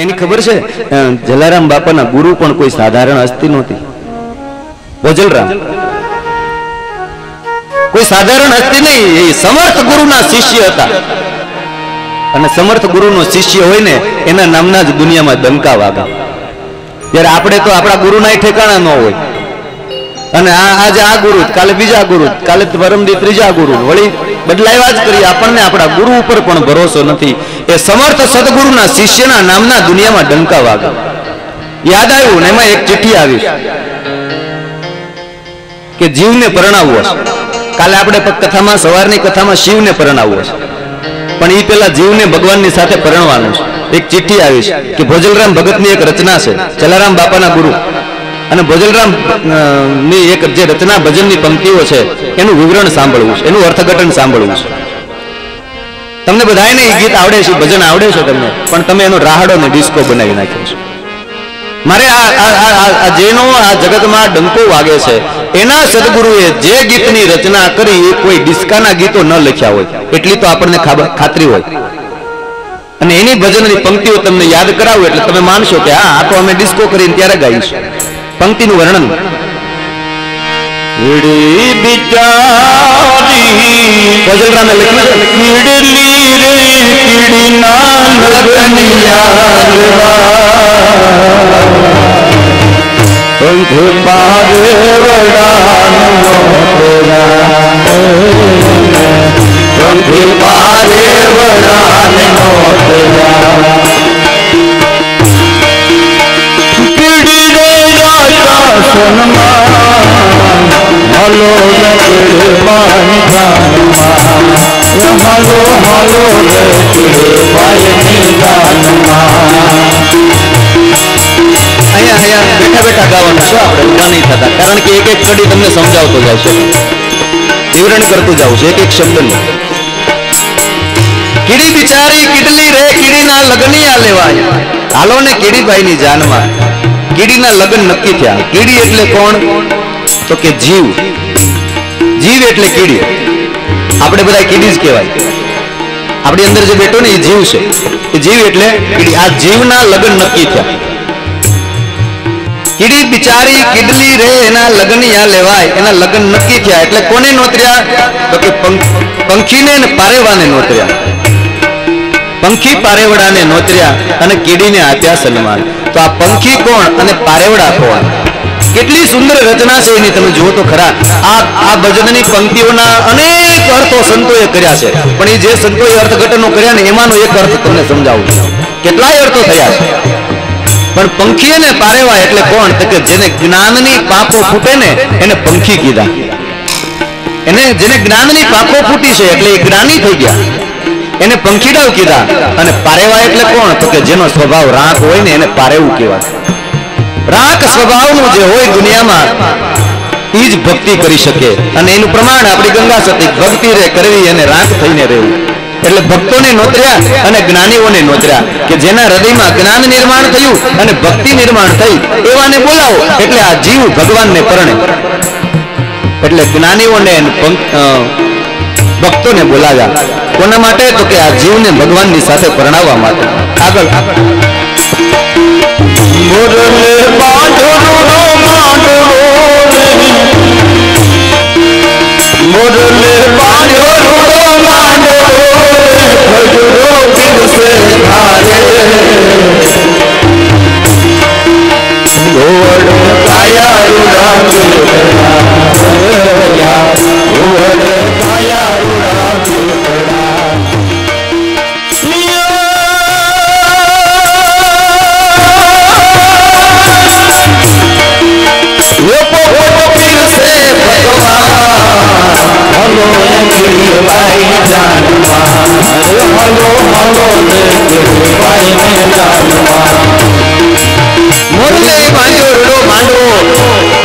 એની ખબર છે જલારામ બાપાના ગુરુ પણ કોઈ સાધારણ હસ્તી નહોતી. ભોજલરામ કોઈ સાધારણ હસ્તી નહીં, એ સમર્થ ગુરુના શિષ્ય હતા. અને સમર્થ ગુરુનો શિષ્ય હોય ને એના નામના જ દુનિયામાં ડંકા વાગે. ત્યારે આપણે તો આપણા ગુરુના ઠેકાણા ન હોય. અને આજે આ ગુરુ, કાલે બીજા ગુરુ, કાલે પરમદી ત્રીજા ગુરુ, વળી બદલાવ્યા જ કરીએ. આપણને આપણા ગુરુ ઉપર પણ ભરોસો નથી. એ સમર્થ સદગુરુના શિષ્યના નામના દુનિયામાં ડંકા વાગે. યાદ આવ્યું ને એમાં એક ચિઠ્ઠી આવી કે જીવને પરણાવવો છે. કાલે આપણે કથામાં, સવારની કથામાં શિવને પરણાવવો છે, પણ એ પેલા જીવને ભગવાનની સાથે પરણવાનું છે. એક ચિઠ્ઠી આવી છે કે ભોજલરામ ભગતની એક રચના છે, જલારામ બાપાના ગુરુ. અને ભોજલરામ ની એક જે રચના ભજનની પંક્તિઓ છે એનું વિવરણ સાંભળવું છે, એનું અર્થઘટન સાંભળવું છે. તમને બધાને એ ગીત આવડે છે, ભજન આવડે છે તમને, પણ તમે એનો રાહડો ને ડિસ્કો બનાવી નાખ્યો છે. મારે આ જેનો આ જગતમાં ડંકો વાગે છે એના સદગુરુએ જે ગીતની રચના કરી એ કોઈ ડિસ્કાના ગીતો ન લખ્યા હોય એટલી તો આપણને ખાતરી હોય. અને એની ભજનની પંક્તિઓ તમને યાદ કરાવું એટલે તમે માનશો કે હા, આ તો અમે ડિસ્કો કરીને ત્યારે ગાઈશું. પંક્તિનું વર્ણન: ભોજલરામે બેઠા બેઠા ગાવાનું છે, આપણે ઉભા નહીં થતા, કારણ કે એક એક કડી તમને સમજાવતો જાય છે, વિવરણ કરતું જાવ છે એક એક શબ્દનું. કીડી બિચારી કીડલી રે, કીડીના લગની આ લેવાય, હાલો ને કીડીભાઈની જાનમાં. કીડીના લગ્ન નક્કી થયા. કીડી એટલે કોણ? તો કે જીવ. જીવ એટલે કીડી. આપણે બધા કીડી જ કહેવાય. આપણી અંદર જે બેઠો ને એ જીવ છે, એ જીવ એટલે કીડી. આ જીવના લગ્ન નક્કી થયા. કીડી બિચારી કીડલી રે, એના લગ્ન યા લેવાય, એના લગ્ન નક્કી થયા. એટલે કોને નોતર્યા? તો કે પંખીને ને પારેવાને નોતર્યા. પંખી પારેવડાને નોતર્યા અને કીડીને આપ્યા સન્માન. તો આ પંખી કોણ અને પારેવડા કોણ? કેટલી સુંદર રચના છે એની, તમે જુઓ તો ખરા. આ ભજનની પંક્તિઓના અનેક અર્થો સંતોએ કર્યા છે, પણ એ જે સંતોએ અર્થઘટનો કર્યા ને એમાંનો એક અર્થ તમને સમજાવું છું. કેટલાય અર્થો થયા છે, પણ પંખી અને પારેવા એટલે કોણ? તો કે જેને જ્ઞાનની પાંખો ફૂટે ને એને પંખી કીધા. એને જેને જ્ઞાનની પાંખો ફૂટી છે એટલે એ જ્ઞાની થઈ ગયા, એને પંખીડાવ કીધા. અને પારેવા એટલે કોણ? તો કે જેનો સ્વભાવ રાખ હોય ને એને પારેવું કહેવાય. રાખ સ્વભાવનું જે હોય દુનિયામાં એ જ ભક્તિ કરી શકે. અને એનું પ્રમાણ આપણી ગંગા સતી, ભક્તિ રે કરવી અને રાખ થઈને રહેવું. એટલે ભક્તોને નોતર્યા અને જ્ઞાનીઓને નોતર્યા કે જેના હૃદયમાં જ્ઞાન નિર્માણ થયું અને ભક્તિ નિર્માણ થઈ એવાને બોલાવો. એટલે આ જીવ ભગવાનને પરણે. એટલે જ્ઞાનીઓને ભક્તોને બોલાવ્યા. કોના માટે? તો કે આ જીવને ભગવાનની સાથે પરણાવવા માટે. આગળ મોરલે બાંધો મોરલે બાંધો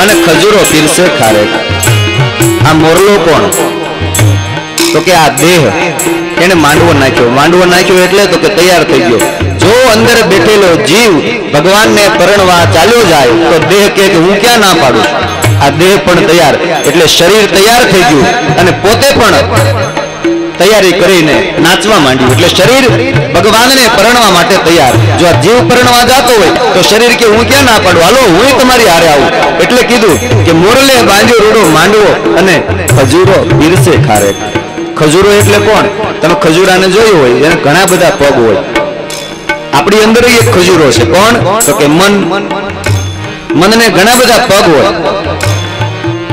અને ખજૂરો પીરસે ખારે. આ મોરલો કોણ? તો કે આ દેહ. એને માંડવો નાખ્યો. માંડવો નાખ્યો એટલે તો કે તૈયાર થઈ ગયો. જો અંદર બેઠેલો જીવ ભગવાનને પરણવા ચાલ્યો જાય તો દેહ કે હું ક્યાં ના પાડું. આ દેહ પણ તૈયાર, એટલે શરીર તૈયાર થઈ ગયું અને પોતે પણ તૈયારી કરીને નાચવા માંડ્યું એટલે શરીર ભગવાનને પરણવા માટે તૈયાર. જો આ જીવ પરણવા જતો હોય તો શરીર કે હું ક્યાં ના પાડું, હાલો હું તમારી હારે આવું. એટલે કીધું કે મોરલે બાંધ્યો રૂડો માંડવો અને ખજૂરો પીરસે ખારે. ખજૂરો એટલે કોણ? તમે ખજૂરાને જોયું હોય, એને ઘણા બધા પગ હોય. આપણી અંદર એક ખજૂરો છે, કોણ? તો કે મન. મનને ઘણા બધા પગ હોય.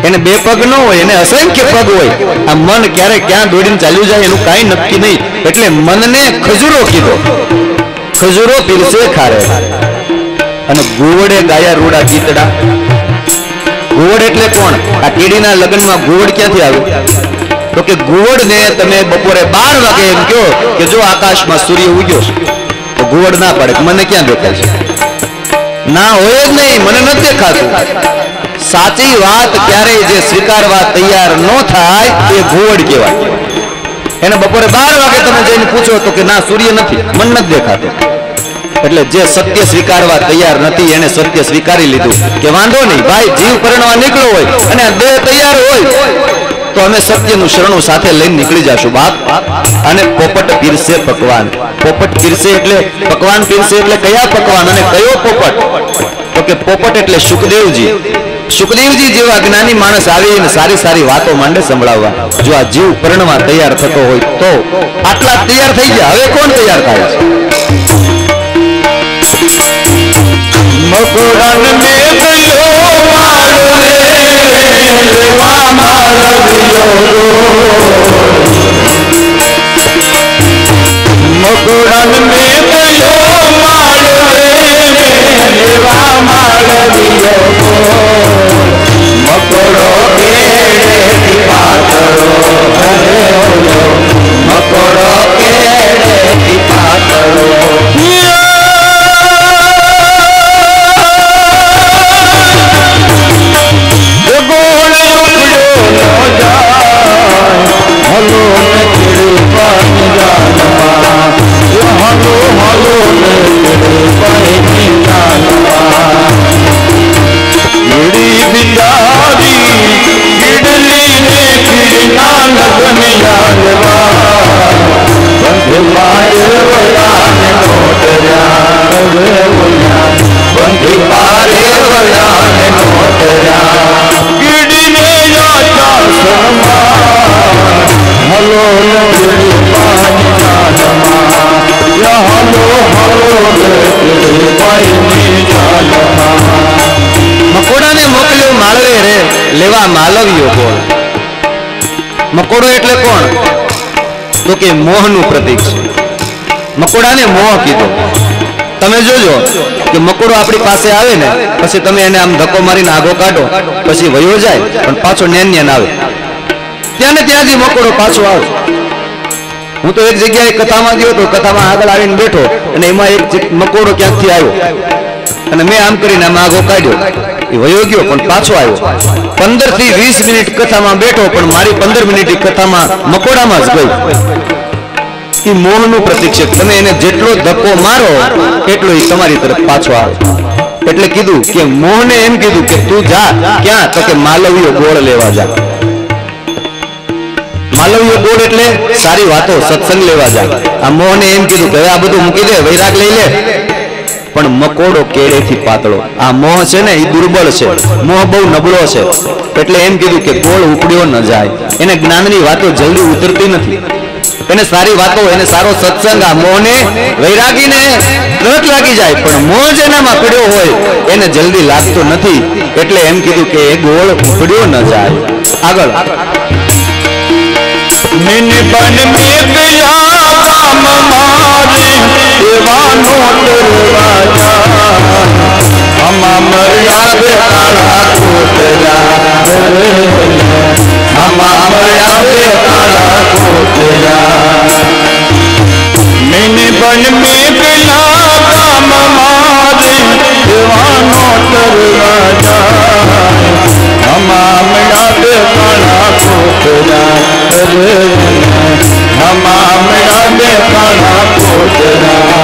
એને બે પગ ન હોય, એને અસંખ્ય પગ હોય. આ મન ક્યારે ક્યાં દોડીને ચાલ્યું જાય એનું કાંઈ નક્કી નહીં. એટલે મનને ખજૂરો કીધો. ખજૂરો પીરસે ખારે. અને ઘુવડે ગાયા રૂડા ગીતડા. ઘુવડ એટલે કોણ? આ કીડીના લગ્નમાં ઘુવડ ક્યાંથી આવ્યું? તો કે ઘુવડ ને તમે બપોરે 12 વાગે એમ કહો કે જો આકાશમાં સૂર્ય ઉગ્યો છે, તો ઘુવડ ના પાડે મને ક્યાં દેખાય છે? ના હોય જ નહીં, મને નથી દેખાતું. સાચી વાત ક્યારેય જે સ્વીકારવા તૈયાર ન થાય એ ઘુવડ કહેવાય. એને બપોરે 12 વાગે તમે જઈને પૂછો તો કે ના સૂર્ય નથી, મન નથી દેખાતું. એટલે જે સત્ય સ્વીકારવા તૈયાર નથી એને સત્ય સ્વીકારી લીધું કે વાંધો નહીં ભાઈ, જીવ પરણવા નીકળ્યો હોય અને દેહ તૈયાર હોય તો અમે સત્યનું શરણું સાથે લઈને નીકળી જશું બાપ. અને પોપટ પીરસે પકવાન. પોપટ પીરસે એટલે પકવાન પીરસે એટલે કયા પકવાન અને કયો પોપટ? તો કે પોપટ એટલે સુખદેવજી. સુખદેવજી જેવા જ્ઞાની માણસ આવીને સારી સારી વાતો માંડે સંભળાવવા. જો આ જીવ પરણવા તૈયાર થતો હોય તો આટલા તૈયાર થઈ ગયા, હવે કોણ તૈયાર થાય છે? મકોડાન મે ગયો મારો રે લેવા મારો મકોડાન મે ગયો મારો રે લેવા મારો મકોડો કેડે પાતળો મકોડો કેડે પાતળો મકોડાને મોકલ્યો માળવે રે લેવા માલવ્યો બોલ. મકોડો એટલે કોણ? તો કે મોહનું પ્રતીક છે. મકોડાને મોહ કીધો. તમે જોજો કે મકોડો આપણી પાસે આવે ને પછી તમે એને આમ ધક્કો મારીને આગો કાઢો પછી વયો જાય પણ પાછો નેન આવે. ત્યાં ને ત્યાંથી મકોડો પાછો આવે. હું તો એક જગ્યાએ કથામાં ગયો તો કથામાં આગળ આવીને બેઠો અને એમાં એક મકોડો ક્યાંકથી આવ્યો અને મેં આમ કરીને આમ આગો કાઢ્યો, એ વયો ગયો પણ પાછો આવ્યો. 15 થી 20 મિનિટ કથામાં બેઠો પણ મારી 15 મિનિટ કથામાં મકોડામાં જ ગઈ. એ મોહનું પ્રતીક છે. તમે એને જેટલો ધક્કો મારો એટલો એ તમારી તરફ પાછો આવે. એટલે કીધું કે મોહને એમ કીધું કે તું જા. ક્યાં? તો કે માલવીય ગોળ લેવા જા. માલવીય ગોળ એટલે સારી વાતો, સત્સંગ લેવા જા. આ મોહને એમ કીધું કે હવે આ બધું મૂકી દે, વૈરાગ લઈ લે. પણ મકોડો કેડેથી પાતળો. આ મોહ છે ને એ દુર્બળ છે, મોહ બહુ નબળો છે. એટલે એમ કીધું કે ગોળ ઉપડ્યો ન જાય. એને જ્ઞાનની વાતો જલ્દી ઉતરતી નથી. એને સારી વાતો, એને સારો સત્સંગ, આ મોહને વૈરાગીને તરત લાગી જાય પણ મોહ જેનામાં પડ્યો હોય એને જલ્દી લાગતો નથી. એટલે એમ કીધું કે એ ગોળ ઉપડ્યો ન જાય. આગળ નિન બન મે ગયા ગામ મારે દેવાનો દરવાજા હમા મર્યા બેકાળા કોતરા હમા મર્યા બેકાળા કોતરા નિન બન મે ગયા ગામ મારે દેવાનો દરવાજા હમા મર્યા બેકાળા કોતરા હમા મેરા બેકાળા કોતરા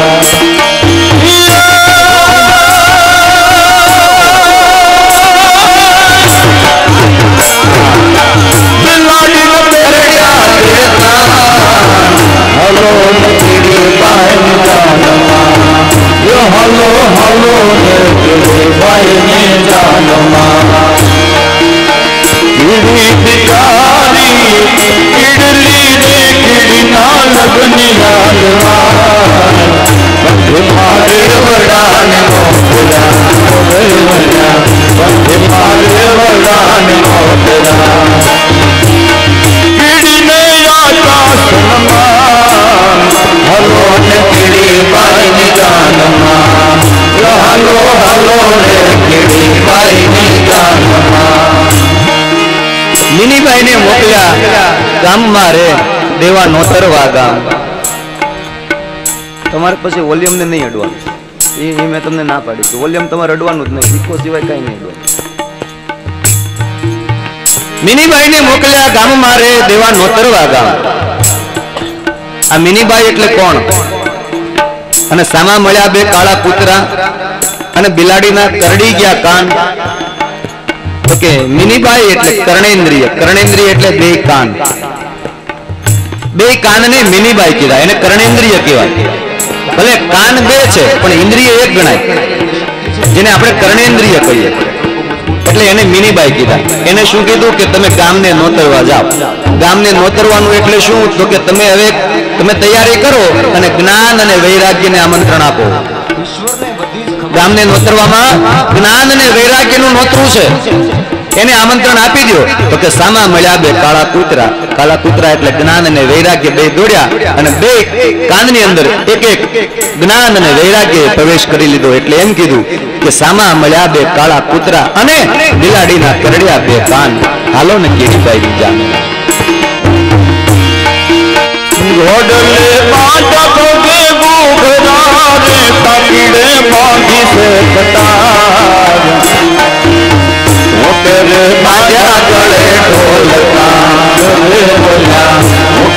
किडली रे किडना लगनिया मारे वडान मोतरा मारे वडान मोतरा किडने आकाश हलो ने किड़ी बाई निजानमा हलो हलो रे किड़ी बाई निजानमा मिनीबाई ने मोकल्या गाम में रे देवा नोतरवा गाम તમારે પછી વોલ્યુમ ને નહીં અડવાનું એ મેં તમને ના પાડી કે વોલ્યુમ તમારે અડવાનું જ નહીં સિક્કો સિવાય કઈ નહીં અડવાનું મિનીબાઈ ને મોકલ્યા ગામ મારે દેવા નોતરવા ગામ આ મિનીબાઈ એટલે કોણ અને સામા મળ્યા બે કાળા કૂતરા અને બિલાડીના કરડી ગયા કાન તો કે મિનીબાઈ એટલે કર્ણેન્દ્રિય એટલે બે કાન ને મિનીબાઈ કીધા એને કર્ણેન્દ્રિય કહેવાય ભલે કાન બે છે પણ ઇન્દ્રિય એક ગણાય જેને આપણે કર્ણેન્દ્રિય કહીએ એટલે એને મિનીબાઈ કીધા એને શું કીધું કે તમે ગામને નોતરવા જાઓ ગામને નોતરવાનું એટલે શું તો કે તમે હવે તમે તૈયારી કરો અને જ્ઞાન અને વૈરાગ્યને આમંત્રણ આપો ગામને નોતરવામાં જ્ઞાન અને વૈરાગ્યનું નોતરું છે એને આમંત્રણ આપી દો તો કે સામા મળ્યા બે કાળા કૂતરા એટલે જ્ઞાન અને વૈરાગ્ય બે દોડ્યા અને બે કાનની અંદર એક એક જ્ઞાન અને વૈરાગ્ય પ્રવેશ કરી લીધો એટલે એમ કીધું કે સામા મળ્યા બે કાળા કૂતરા અને બિલાડીના કરડ્યા બે કાન હાલો ને કીડીબાઈ જામે घोड़ले बाटा को दे बुघरा रे पकड़े बांधी से कटार तेरे बाजा गले ढोलका रे बोला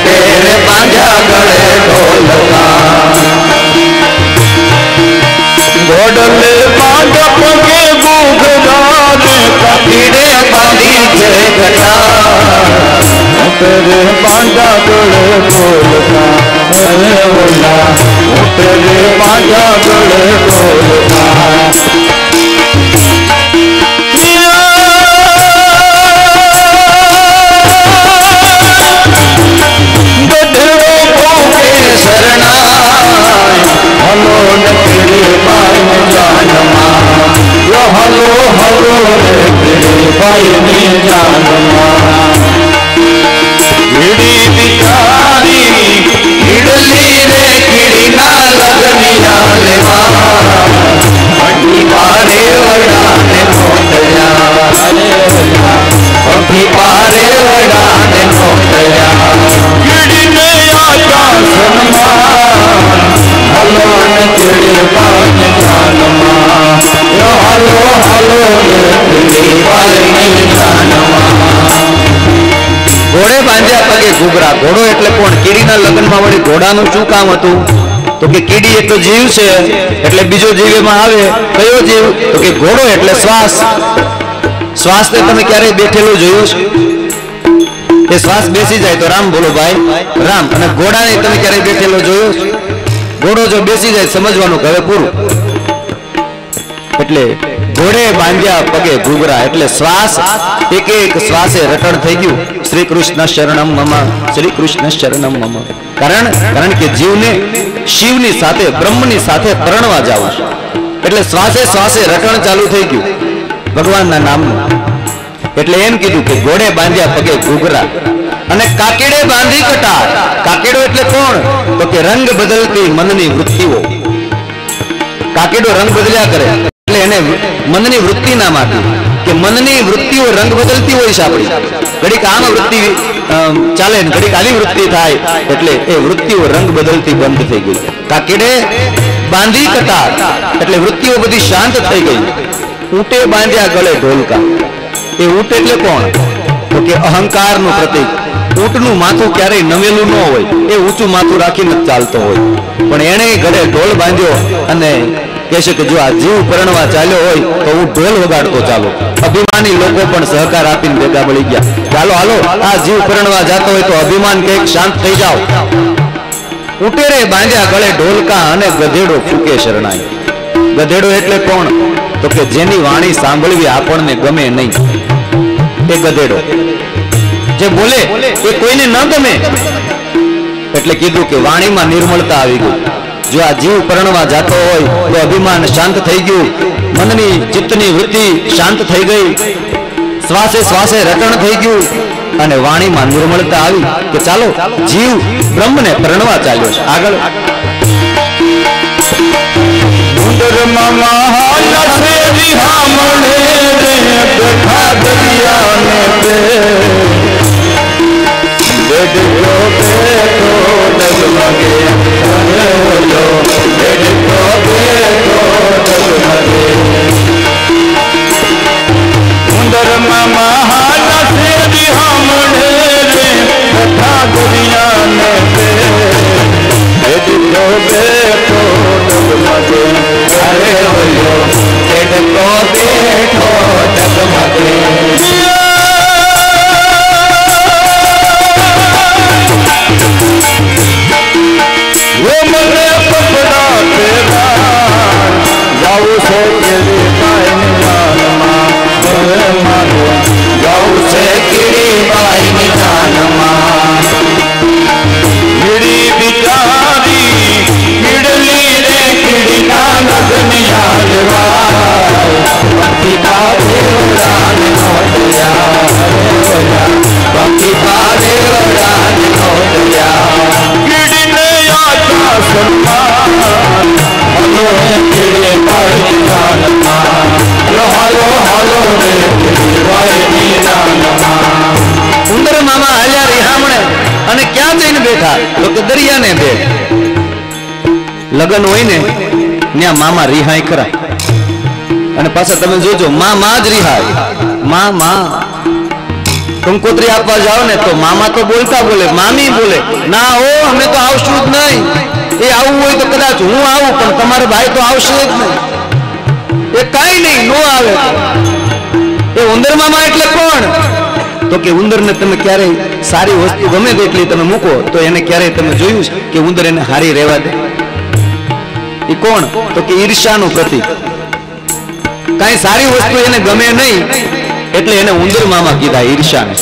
तेरे बाजा गले ढोलका घोड़ले बाटा को दे बुघरा रे पकड़े बांधी से कटार तेरे बाजा गले ढोलका रे बोला तेरे बाजा गले ढोलका हलो नकली बाई जानमा यो हलो हलो नकली बाई जानमा गिड़ी बिचारी गिड़ली रे गिड़ी ना लगनिया लेवा अड्डी पारे वडाने मोटया अड्डी पारे वडाने मोटया गिड़ी ने आकाश हलो नकली बाई जानमा यो हलो हलो नकली बाई जानमा घोड़े बांध्या पगे घूघरा घोड़ो એટલે કોણ કીડીના લગ્નમાં વળી ઘોડાનું શું કામ હતું તો કે કીડી એક તો જીવ છે એટલે બીજો જીવ એમાં આવે કયો જીવ તો કે ઘોડો એટલે શ્વાસ શ્વાસને તમે ક્યારે બેઠેલો જોયો છે એ શ્વાસ બેસી જાય તો રામ બોલો ભાઈ રામ અને ઘોડાને તમે ક્યારે બેઠેલો જોયો છે ઘોડો જો બેસી જાય સમજવાનું કે હવે પૂરું એટલે ઘોડે બાંધ્યા પગે ઘૂઘરા એટલે શ્વાસ એક એક શ્વાસે રટણ થઈ ગયું શ્રી કૃષ્ણ શરણમ મમ શ્રી કૃષ્ણ શરણમ મમ કારણ કે જીવને શિવની સાથે બ્રહ્મની સાથે પરણવા જાવું છે એટલે શ્વાસે શ્વાસે રટણ ચાલુ થઈ ગયું ભગવાનના નામનું એટલે એમ કીધું કે ઘોડે બાંધ્યા પગે ઘૂઘરા અને કાકેડે બાંધી કટાર કાકેડો એટલે કોણ તો કે રંગ બદલતી મનની વૃત્તિઓ કાકેડો રંગ બદલ્યા કરે એટલે એને મનની વૃત્તિ નામ આપ્યું કે મનની વૃત્તિઓ રંગ બદલતી હોય છે આપણી ઘડીક આમ વૃત્તિ ચાલે ને ઘડીક આવી વૃત્તિ થાય એટલે એ વૃત્તિઓ રંગ બદલતી બંધ થઈ ગઈ કાકેડે બાંધી કટાર એટલે વૃત્તિઓ બધી શાંત થઈ ગઈ ઊંટે બાંધ્યા ગળે ઢોલકા એ ઊંટ એટલે કોણ તો કે અહંકારનું પ્રતીક ઊંટનું માથું ક્યારેય નમેલું ન હોય એ ઊંચું માથું રાખીને ચાલતો હોય પણ એને ગળે ઢોલ બાંધ્યો અને કહે છે કે જો આ જીવ પરણવા ચાલ્યો હોય તો હું ઢોલ વગાડતો ચાલો અભિમાની લોકો પણ સહકાર આપીને ભેગા મળી ગયા ચાલો હાલો આ જીવ પરણવા જતો હોય તો અભિમાન કંઈક શાંત થઈ જાઓ ઊંટેરે બાંધ્યા ગળે ઢોલકા અને ગધેડો ફૂકે શરણાઈ ગધેડો એટલે કોણ તો કે જેની વાણી સાંભળવી આપણને ગમે નહીં એ ગધેડો જે બોલે એ કોઈને ન ગમે, એટલે કીધું કે વાણીમાં નિર્મળતા આવી ગઈ. જો આ જીવ પરણવા જાતો હોય તો અભિમાન શાંત થઈ ગયું, મનની ચિત્તની વૃત્તિ શાંત થઈ ગઈ, શ્વાસે શ્વાસે રટણ થઈ ગયું અને વાણીમાં નિર્મળતા આવી કે ચાલો જીવ બ્રહ્મને પરણવા ચાલ્યો છે. આગળ દરિયાને બે લગન હોય ને ત્યાં મામા રિહાય ખરા, અને પાછા તમે જોજો માં જ રિહાય. માં કંકોત્રી આપવા જાઓ ને તો મામા તો બોલતા બોલે, મામી બોલે ના હો અમે તો આવશું જ નહીં, એ આવવું હોય તો કદાચ હું આવું પણ તમારો ભાઈ તો આવશે જ નહીં, એ કઈ નહીં નો આવે. એ ઉંદર મામા એટલે કોણ? તો કે ઉંદરને તમે ક્યારેય સારી વસ્તુ ગમે તેટલી તમે મૂકો તો એને ક્યારેય તમે જોયું છે કે ઉંદર એને હારી રહેવા દે? એ કોણ? તો કે ઈર્ષ્યાનું પ્રતીક. કઈ સારી વસ્તુ એને ગમે નહીં એટલે એને ઉંદર મામા કીધા, ઈર્ષ્યાને.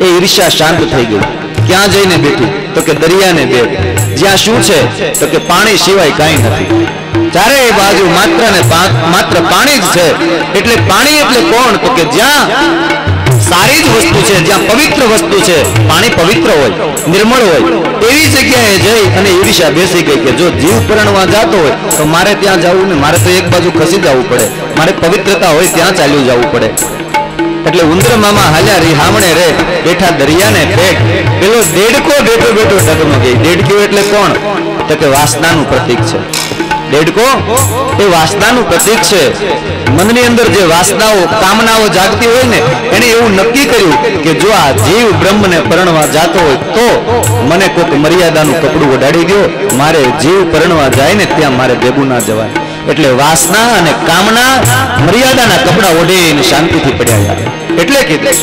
એ ઈર્ષ્યા શાંત થઈ ગઈ. ક્યાં જઈને બેઠી? તો કે દરિયાને બેઠ. જ્યાં શું છે? તો કે પાણી સિવાય કાંઈ નથી, ચારે બાજુ માત્ર ને માત્ર પાણી જ છે. એટલે પાણી એટલે કોણ? તો કે જ્યાં સારી જ વસ્તુ છે, જ્યાં પવિત્ર વસ્તુ છે, પાણી પવિત્ર હોય, નિર્મળ હોય, એવી જગ્યાએ જઈ અને ઈર્ષ્યા બેસી ગઈ કે જો જીવ પરણવા જતો હોય તો મારે ત્યાં જવું ને, મારે તો એક બાજુ ખસી જવું પડે, મારે પવિત્રતા હોય ત્યાં ચાલ્યું જવું પડે. એટલે ઉંદર મામા હાલ્યા રિહામણે રે બેઠા દરિયાને પેટ. પેલો દેડકો બેઠો બેઠો ડગમગે. દેડક્યો એટલે કોણ? તો કે વાસનાનું પ્રતીક છે. દેડકો એ વાસનાનું પ્રતીક છે. મનની અંદર જે વાસનાઓ કામનાઓ જાગતી હોય ને એને એવું નક્કી કર્યું કે જો આ જીવ બ્રહ્મને પરણવા જાતો હોય તો મને કોઈક મર્યાદાનું કપડું ઓઢાડી દો, મારે જીવ પરણવા જાય ને ત્યાં મારે ભેગું ના જવાય. એટલે વાસના અને કામના મર્યાદાના કપડા ઓઢીને શાંતિથી પડ્યા આવે. એટલે કીધું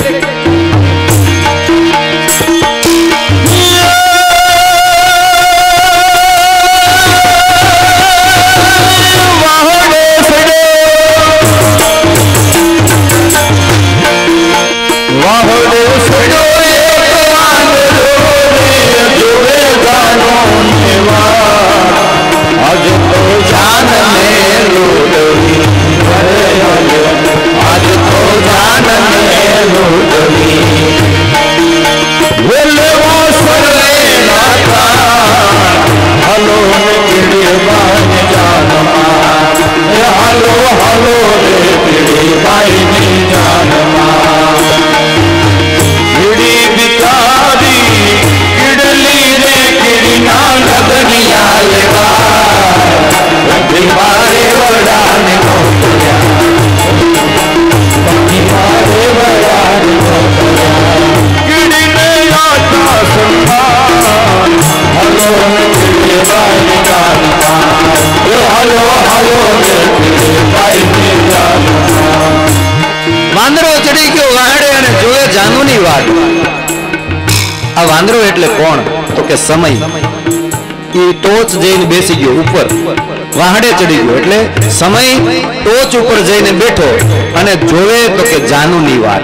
વાંદરો એટલે કોણ? તો કે સમય. એ ટોચ જઈને બેસી ગયો ઉપર, વાહડે ચડી ગયો એટલે સમય ટોચ ઉપર જઈને બેઠો અને જોવે તો કે જાનુની વાત.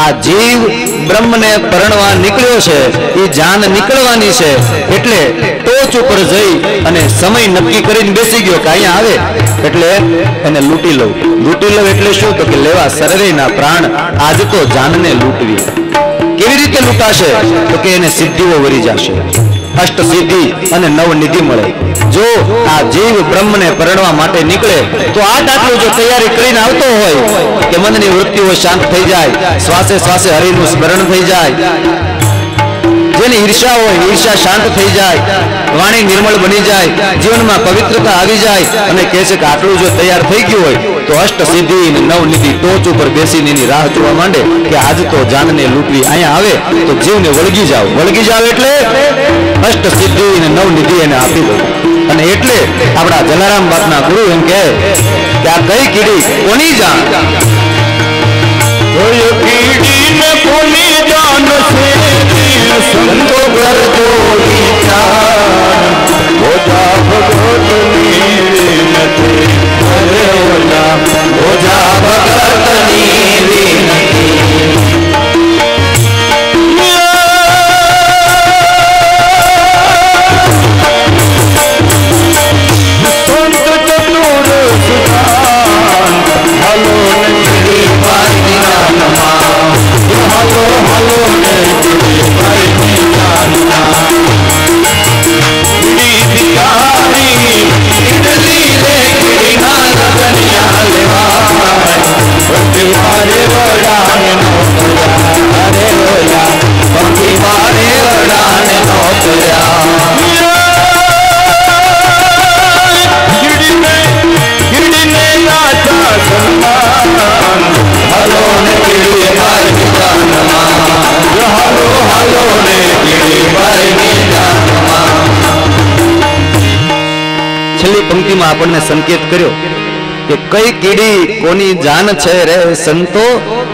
આ જીવ બ્રહ્મને પરણવા નીકળ્યો છે, એ જાન નીકળવાની છે, એટલે ટોચ ઉપર જઈ અને સમય નક્કી કરીને બેસી ગયો કે અહીંયા આવે એટલે એને લૂંટી લઉં. લૂંટી લઉં એટલે શું? તો કે લેવા સર્વેના પ્રાણ, આજ તો જાનને લૂંટવી. કેવી રીતે લૂંટાશે? તો કે એને સિદ્ધિઓ વળી જશે, અષ્ટ સિદ્ધિ અને નવ નિધિ મળે. જો આ જીવ બ્રહ્મને પરણવા માટે નીકળે તો આટલું જો તૈયારી કરીને આવતો હોય કે મનની વૃત્તિઓ શાંત થઈ જાય, શ્વાસે શ્વાસે હરિનું સ્મરણ થઈ જાય, જેની ઈર્ષા હોય ઈર્ષા શાંત થઈ જાય, વાણી નિર્મળ બની જાય, જીવનમાં પવિત્રતા આવી જાય અને કહે છે કે આટલું જો તૈયાર થઈ ગયું હોય તો અષ્ટ સિદ્ધિ અને નવ નિધિ ટોચ ઉપર બેસીને એની રાહ જોવા માંડે કે આજ તો જાનને લૂંટવી. અહીંયા આવે તો જીવને વળગી જાવ. વળગી જાવ એટલે અષ્ટ સિદ્ધિ અને નવ નિધિ એને આપી દો. અને એટલે આપણા જલારામ બાપના ગુરુ એમ કહે કે આ કઈ કીડી કોની જાણ? કીડીને કોની જાન છે, સંતો કરતો વિચાર, ઓજા ભગતની વિનતી, અરે ઓલા ઓજા ભગતની વિનતી. છેલ્લી પંક્તિમાં આપણને સંકેત કર્યો કે કઈ કીડી કોની જાન છે રે સંતો,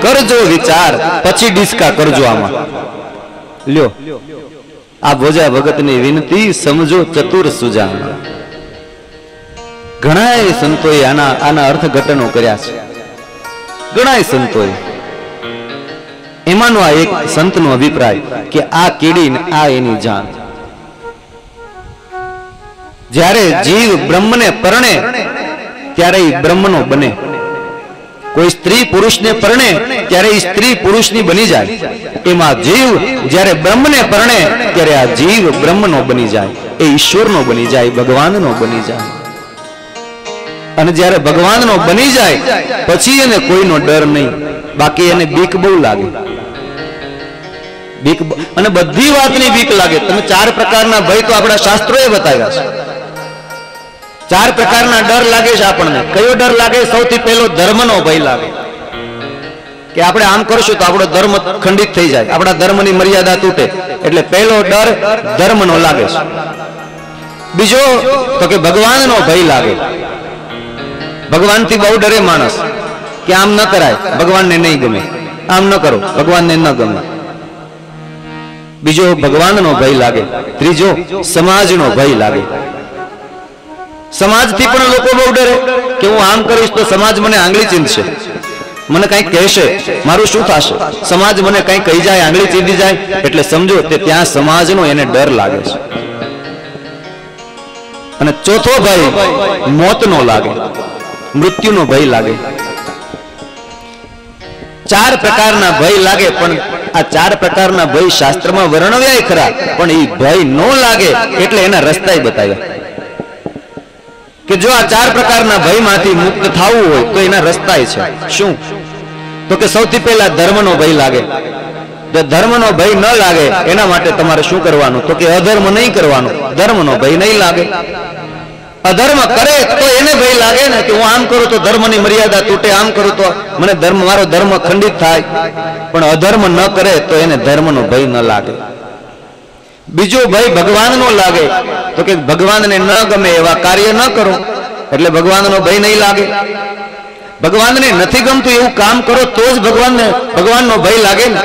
કરજો વિચાર પછી ડિસ્કા કરજો. આમાં લ્યો આ ભોજા ભગતની વિનતી સમજો ચતુર સુજાન. ઘણાય સંતોએ આના અર્થઘટનો કર્યા છે, ઘણાય સંતોએ. એમાંનો આ એક સંતનો અભિપ્રાય કે આ કીડી આ એની જાન. જ્યારે જીવ બ્રહ્મને પરણે ત્યારે એ બ્રહ્મનો બને. કોઈ સ્ત્રી પુરુષને પરણે ત્યારે એ સ્ત્રી પુરુષની બની જાય. એમાં જીવ જ્યારે બ્રહ્મને પરણે ત્યારે આ જીવ બ્રહ્મનો બની જાય, એ ઈશ્વરનો બની જાય, ભગવાનનો બની જાય. અને જ્યારે ભગવાનનો બની જાય પછી એને કોઈનો ડર નહીં, બાકી એને બીક બહુ લાગે. બીક અને બધી વાતની બીક લાગે. તમે 4 પ્રકારના ભય તો આપણા શાસ્ત્રોએ બતાવ્યા છે. 4 પ્રકારના ડર લાગે છે આપણને. કયો ડર લાગે? સૌથી પહેલો ધર્મનો ભય લાગે કે આપણે આમ કરશું તો આપણો ધર્મ ખંડિત થઈ જાય, આપણા ધર્મની મર્યાદા તૂટે. એટલે પહેલો ડર ધર્મનો લાગે છે. બીજો તો કે ભગવાનનો ભય લાગે. ભગવાનથી બહુ ડરે માણસ કે આમ ન કરાય, ભગવાનને નહીં ગમે, આમ ન કરો, ભગવાનને ન ગમે. બીજો ભગવાનનો ભય લાગે. ત્રીજો સમાજનો ભય લાગે. સમાજથી પણ લોકો બહુ ડરે કે હું આમ કરીશ તો સમાજ મને આંગળી ચીંધશે, મને કંઈક કહેશે, મારું શું થશે, સમાજ મને કંઈક કહી જાય, આંગળી ચીંધી જાય. એટલે સમજો કે ત્યાં સમાજનો એને ડર લાગે છે. અને ચોથો ભય મોતનો લાગે, મૃત્યુનો ભય લાગે. 4 પ્રકારના ભય લાગે. પણ આ 4 પ્રકારના ભય શાસ્ત્રમાં વર્ણવ્યા ખરા, પણ એ ભય ન લાગે એટલે એના રસ્તાય બતાવ્યા કે જો આ 4 પ્રકારના ભયમાંથી મુક્ત થવું હોય તો એના રસ્તાય છે. શું? તો કે સૌથી પહેલા ધર્મનો ભય લાગે. જો ધર્મનો ભય ન લાગે એના માટે તમારે શું કરવાનું? તો કે અધર્મ નહીં કરવાનું, ધર્મનો ભય નહીં લાગે. અધર્મ કરે તો એને ભય લાગે ને કે હું આમ કરું તો ધર્મની મર્યાદા તૂટે, આમ કરું તો મને મારો ધર્મ ખંડિત થાય. પણ અધર્મ ન કરે તો એને ધર્મનો ભય ન લાગે. બીજો ભય ભગવાનનો લાગે. તો કે ભગવાનને ન ગમે એવા કાર્ય ન કરો એટલે ભગવાનનો ભય નહીં લાગે. ભગવાનને નથી ગમતું એવું કામ કરો તો જ ભગવાનનો ભય લાગે ને.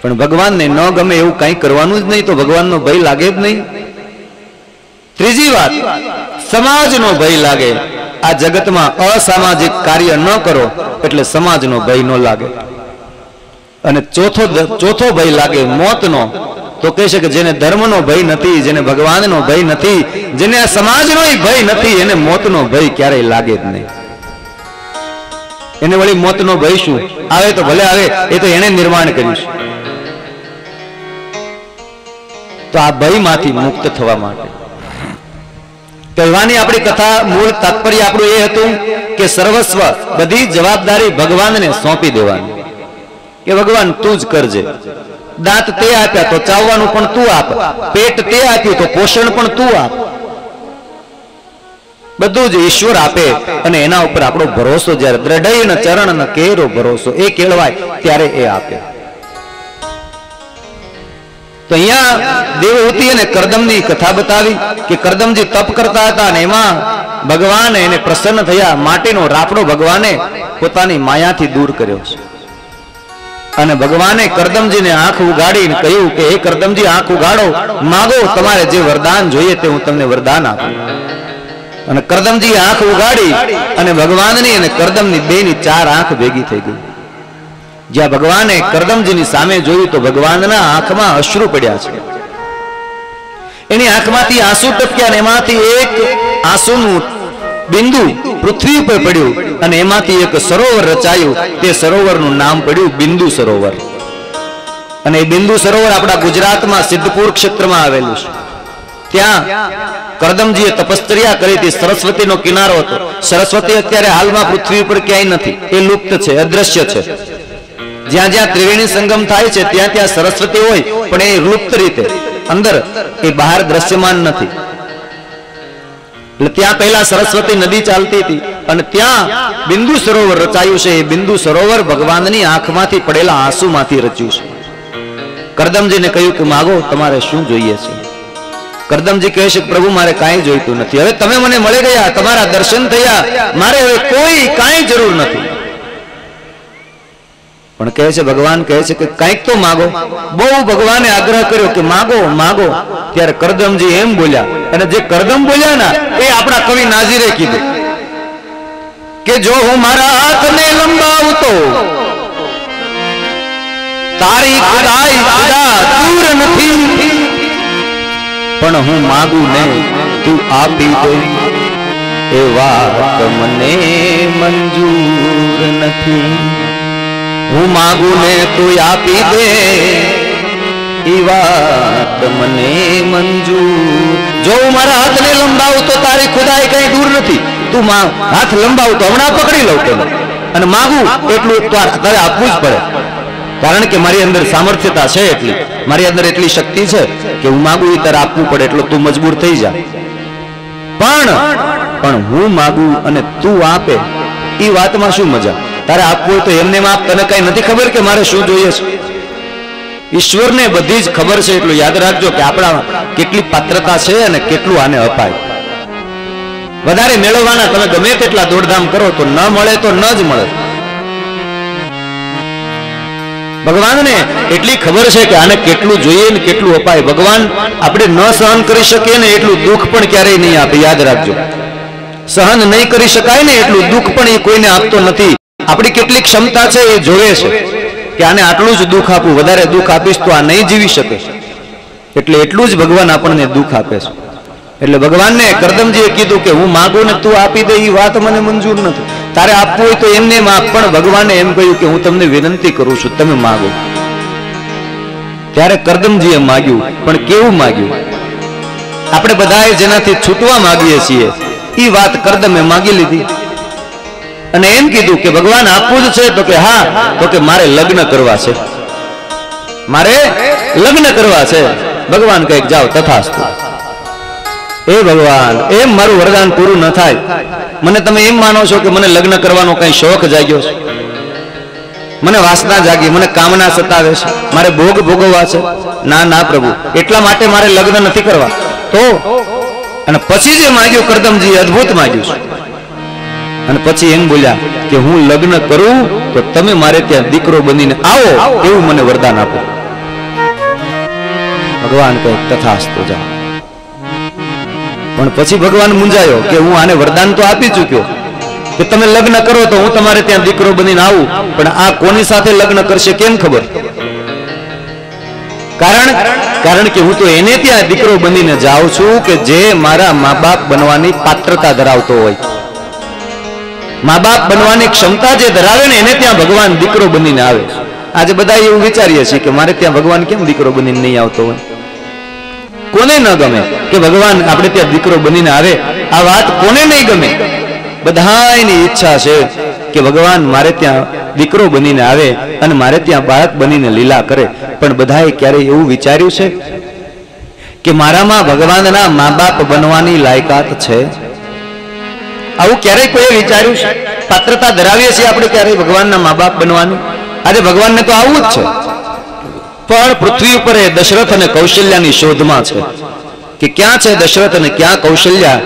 પણ ભગવાનને ન ગમે એવું કંઈ કરવાનું જ નહીં તો ભગવાનનો ભય લાગે જ નહીં. ત્રીજી વાત, સમાજનો ભય લાગે. આ જગતમાં અસામાજિક કાર્ય ન કરો એટલે સમાજનો ભય ન લાગે. અને ચોથો ભય લાગે મોતનો, તો કહે છે કે જેને ધર્મનો ભય નથી, જેને ભગવાનનો ભય નથી, જેને આ સમાજનો ભય નથી, એને મોતનો ભય ક્યારેય લાગે જ નહીં. એને વળી મોતનો ભય શું આવે તો ભલે આવે, એ તો એને નિર્માણ કર્યું છે. તો આ ભયમાંથી મુક્ત થવા માટે કહેવાની આપણી કથા મૂળ તાત્પર્ય આપણું એ હતું કે સર્વસ્વ બધી જવાબદારી ભગવાનને સોંપી દેવાની, કે ભગવાન તું જ કરજે. દાંત તે આપ્યા તો ચાવવાનું પણ તું આપ, પેટ તે આપ્યું તો પોષણ પણ તું આપ. બધું જ ઈશ્વર આપે અને એના ઉપર આપણો ભરોસો જ્યારે દ્રઢ ચરણ કેરો ભરોસો એ કેળવાય ત્યારે એ આપે. તો અહીંયા દેવહૂતિ અને કરદમની કથા બતાવી કે કરદમજી તપ કરતા હતા અને એમાં ભગવાન એને પ્રસન્ન થયા. માટીનો રાફડો ભગવાને પોતાની માયાથી દૂર કર્યો છે અને ભગવાને કરદમજીને આંખ ઉગાડીને કહ્યું કે હે કરદમજી, આંખ ઉગાડો, માગો, તમારે જે વરદાન જોઈએ તે હું તમને વરદાન આપું. અને કરદમજી આંખ ઉગાડી અને ભગવાનની અને કરદમની બેની 4 આંખ ભેગી થઈ ગઈ. જ્યાં ભગવાને કરદમજીની સામે જોયું તો ભગવાનના આંખમાં અશ્રુ પડ્યા છે. એની આંખમાંથી આંસુ ટપક્યા અને એમાંથી એક આંસુનું બિંદુ પૃથ્વી પર પડ્યું અને એમાંથી એક સરોવર રચાયું. તે સરોવરનું નામ પડ્યું બિંદુ સરોવર. અને એ બિંદુ સરોવર આપણા ગુજરાતમાં સિદ્ધપુર ક્ષેત્રમાં આવેલું છે. ત્યાં કરદમજીએ તપશ્ચર્યા કરી હતી. સરસ્વતીનો કિનારો હતો. સરસ્વતી અત્યારે હાલમાં પૃથ્વી પર ક્યાંય નથી, એ લુપ્ત છે, અદ્રશ્ય છે. જ્યાં જ્યાં ત્રિવેણી સંગમ થાય છે ત્યાં ત્યાં સરસ્વતી હોય, પણ એ લુપ્ત રીતે અંદર, એ બહાર દ્રશ્યમાન નથી. એટલે ત્યાં પહેલા સરસ્વતી નદી ચાલતી હતી અને ત્યાં બિંદુ સરોવર રચાયું છે. એ બિંદુ સરોવર ભગવાનની આંખમાંથી પડેલા આંસુમાંથી રચ્યું છે. કરદમજીને કહ્યું કે માગો, તમારે શું જોઈએ છે? કરદમજી કહે છે પ્રભુ, મારે કાંઈ જોઈતું નથી. હવે તમે મને મળી ગયા, તમારા દર્શન થયા, મારે હવે કોઈ કાંઈ જરૂર નથી. પણ કહે છે ભગવાન કહે છે કે કંઈક તો માગો. બહુ ભગવાને આગ્રહ કર્યો કે માગો માગો. ત્યારે કરદમજી એમ બોલ્યા, અને જે કરદમ બોલ્યા ને એ આપણા કવિ નાઝીરે કીધું કે જો હું મારા હાથને લંબાવતો તારી ખુદાઈ ખુદા દૂર નથી, પણ હું માગું ને તું આપી દે એ વાત મને મંજૂર નથી. હું માગું ને તું આપી દે એ વાત મને મંજૂર. જો હું મારા હાથને લંબાવું તો તારી ખુદાઈ કઈ દૂર નથી. તું હાથ લંબાવું તો હમણાં પકડી લઉં તને, અને માગું એટલું તારે આપવું જ પડે. કારણ કે મારી અંદર સામર્થ્યતા છે એટલી, મારી અંદર એટલી શક્તિ છે કે હું માગું એ તારે આપવું પડે. એટલું તું મજબૂર થઈ જા. પણ હું માગું અને તું આપે એ વાતમાં શું મજા? તારે આપવું હોય તો એમને આપ, તને કઈ નથી ખબર કે મારે શું જોઈએ છે? ઈશ્વરને બધી જ ખબર છે. એટલું યાદ રાખજો કે આપણા કેટલી પાત્રતા છે અને કેટલું આને અપાય. વધારે મેળવવાના તમે ગમે તેટલા દોડધામ કરો તો ન મળે તો ન જ મળે. ભગવાનને એટલી ખબર છે કે આને કેટલું જોઈએ ને કેટલું અપાય. ભગવાન આપણે ન સહન કરી શકીએ ને એટલું દુઃખ પણ ક્યારેય નહીં આપે. યાદ રાખજો, સહન નહીં કરી શકાય ને એટલું દુઃખ પણ એ કોઈને આપતો નથી. આપણી કેટલી ક્ષમતા છે એ જોવે છે કે આને આટલું જ દુઃખ આપું, વધારે દુઃખ આપીશ તો આ નહીં જીવી શકે. એટલે એટલું જ ભગવાન આપણને દુઃખ આપે છે. એટલે ભગવાનને કરદમજીએ કીધું કે હું માગું ને તું આપી દે એ વાત મને મંજૂર નથી. તારે આપવું હોય તો એમને માપ. પણ ભગવાને એમ કહ્યું કે હું તમને વિનંતી કરું છું, તમે માગો. ત્યારે કરદમજીએ માગ્યું, પણ કેવું માગ્યું? આપણે બધાએ જેનાથી છૂટવા માંગીએ છીએ એ વાત કરદમે માગી લીધી. અને એમ કીધું કે ભગવાન આપવું જ છે? તો કે હા. તો કે મારે લગ્ન કરવા છે, મારે લગ્ન કરવા છે. ભગવાન કહે જાઓ તથાસ્તુ. એ ભગવાન, એમ મારું વરદાન પૂરું ન થાય. મને તમે એમ માનો છો કે મને લગ્ન કરવાનો કઈ શોખ જાગ્યો છે? મને વાસના જાગી, મને કામના સતાવે છે, મારે ભોગ ભોગવવા છે? ના ના પ્રભુ, એટલા માટે મારે લગ્ન નથી કરવા. તો અને પછી જે માગ્યું કરદમજી, અદ્ભુત માગ્યું છે. અને પછી એમ બોલ્યા કે હું લગ્ન કરું તો તમે મારે ત્યાં દીકરો બનીને આવો એવું મને વરદાન આપો. ભગવાન કહે તથાસ્તુ, જાઓ. પણ પછી ભગવાન મૂંઝાયો કે હું આને વરદાન તો આપી ચૂક્યો, કે તમે લગ્ન કરો તો હું તમારે ત્યાં દીકરો બનીને આવું, પણ આ કોની સાથે લગ્ન કરશે કેમ ખબર? કારણ કે હું તો એને ત્યાં દીકરો બનીને જાઉં છું કે જે મારા મા બાપ બનવાની પાત્રતા ધરાવતો હોય, મા બાપ બનવાની ક્ષમતા જે ધરાવે ને એને ત્યાં ભગવાન દીકરો બનીને આવે. આજે બધા એવું વિચારીએ છીએ કે મારે ત્યાં ભગવાન કેમ દીકરો બનીને નહીં આવતો હોય? કોને ન ગમે કે ભગવાન આપણે ત્યાં દીકરો બનીને આવે? આ વાત કોને નહીં ગમે? બધાની ઈચ્છા છે કે ભગવાન મારે ત્યાં દીકરો બનીને આવે અને મારે ત્યાં બાળક બનીને લીલા કરે. પણ બધાએ ક્યારે એવું વિચાર્યું છે કે મારામાં ભગવાનના મા બાપ બનવાની લાયકાત છે? આવું ક્યારેય કોઈ વિચાર્યું છે? પાત્રતા ધરાવીએ છીએ આપણે ક્યારેય ભગવાનના મા બાપ બનવાની? આજે ભગવાનને તો આવું જ છે, પણ પૃથ્વી ઉપર દશરથ અને કૌશલ્યાની શોધમાં છે કે ક્યાં છે દશરથ અને ક્યાં કૌશલ્યા,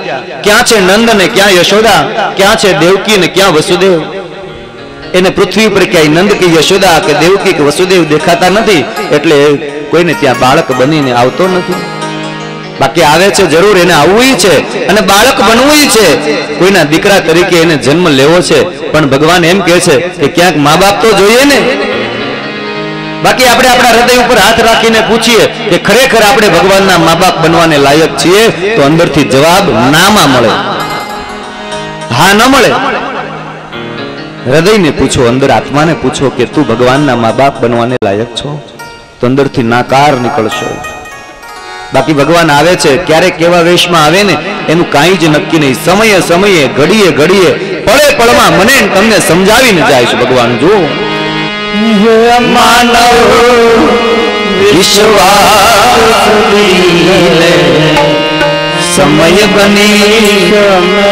ક્યાં છે નંદ અને ક્યાં યશોદા, ક્યાં છે દેવકી અને ક્યાં વસુદેવ. એને પૃથ્વી ઉપર ક્યાંય નંદ કે યશોદા કે દેવકી કે વસુદેવ દેખાતા નથી, એટલે કોઈને ત્યાં બાળક બનીને આવતો નથી. બાકી આવે છે જરૂર, એને આવવું છે અને બાળક બનવું છે, કોઈના દીકરા તરીકે એને જન્મ લેવો છે. પણ ભગવાન એમ કહે છે કે ક્યાંક મા બાપ તો જોઈએ ને. બાકી આપણે આપણા હૃદય ઉપર હાથ રાખીને પૂછીએ કે ખરેખર આપણે ભગવાનના મા બાપ બનવાને લાયક છીએ? તો અંદરથી જવાબ નામાં મળે, હા ન મળે. હૃદયને પૂછો, અંદર આત્માને પૂછો કે તું ભગવાનના મા બાપ બનવાને લાયક છો? તો અંદરથી નાકાર નીકળશો. બાકી ભગવાન આવે છે ક્યારેક કેવા વેશમાં આવે ને એનું કાંઈ જ નક્કી નહીં. સમયે સમયે ઘડીએ ઘડીએ પળે પળમાં મને તમને સમજાવીને જાય છે ભગવાન. જો માનવ વિશ્વાસ લે સમય બની સમજાવો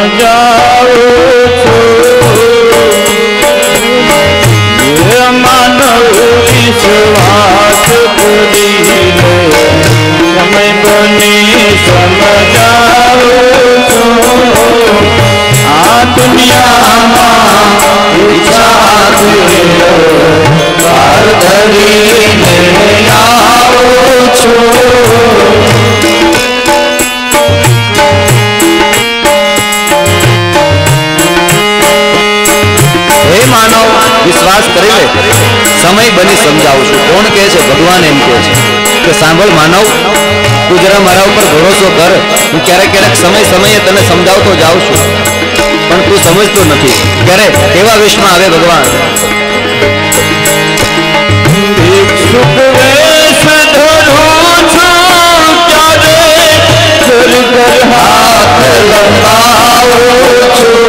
છો, માનવ વિશ્વાસ લે સમય બની સમજાવો છો. આ દુનિયામાં વિચાર ધરીને આવો છો. હે માનવ વિશ્વાસ કરી લે, સમય બની સમજાવું છું. કોણ કહે છે? ભગવાન એમ કહે છે કે સાંભળ માનવ, તું જરા મારા ઉપર ભરોસો કર. હું ક્યારેક ક્યારેક સમયે તને સમજાવતો જાઉં છું, પણ તું સમજતો નથી. ક્યારે કેવા વેશમાં આવે ભગવાન? સુખ વેશ ધરું છું ક્યારે ઘર ઘર હાથ લંબાવો છો.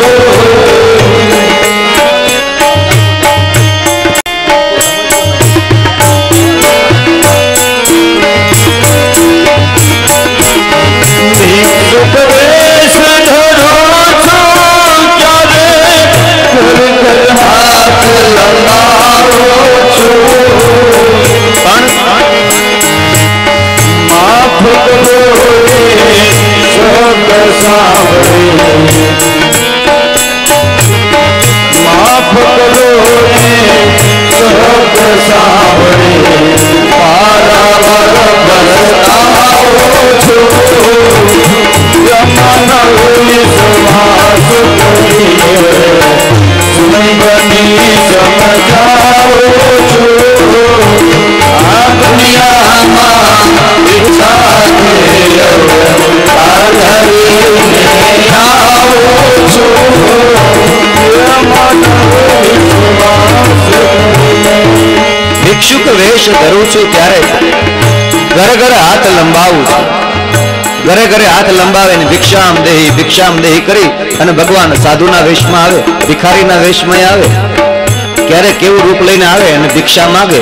ભિક્ષુક વેશ ધરું છું ત્યારે ઘરે ઘરે હાથ લંબાવું છું. ઘરે ઘરે હાથ લંબાવે ને ભિક્ષામ દેહી કરી અને ભગવાન સાધુના વેશમાં આવે, ભિખારીના વેશમાં આવે. ક્યારે કેવું રૂપ લઈને આવે અને ભિક્ષા માગે.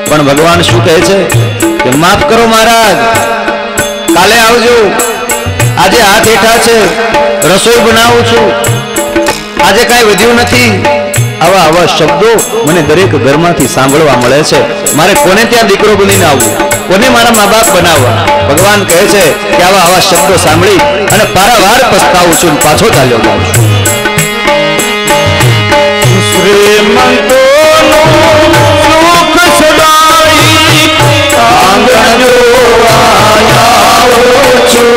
પણ ભગવાન શું કહે છે કે માફ કરો મહારાજ, કાલે આવજો. આજે હાથ હેઠા છે, રસોઈ બનાવું છું, આજે કાંઈ વધ્યું નથી. આવા શબ્દો મને દરેક ઘરમાંથી સાંભળવા મળે છે. મારે કોને ત્યાં દીકરો બનીને આવવું? કોને મારા મા બાપ બનાવવા? ભગવાન કહે છે કે આવા શબ્દો સાંભળી અને પારાવાર પસ્તાવું છું, પાછો ચાલ્યો જાઉં છું. શ્રીમંતોનું સુખ સદાઈ આંગણ જોવા આવો છું.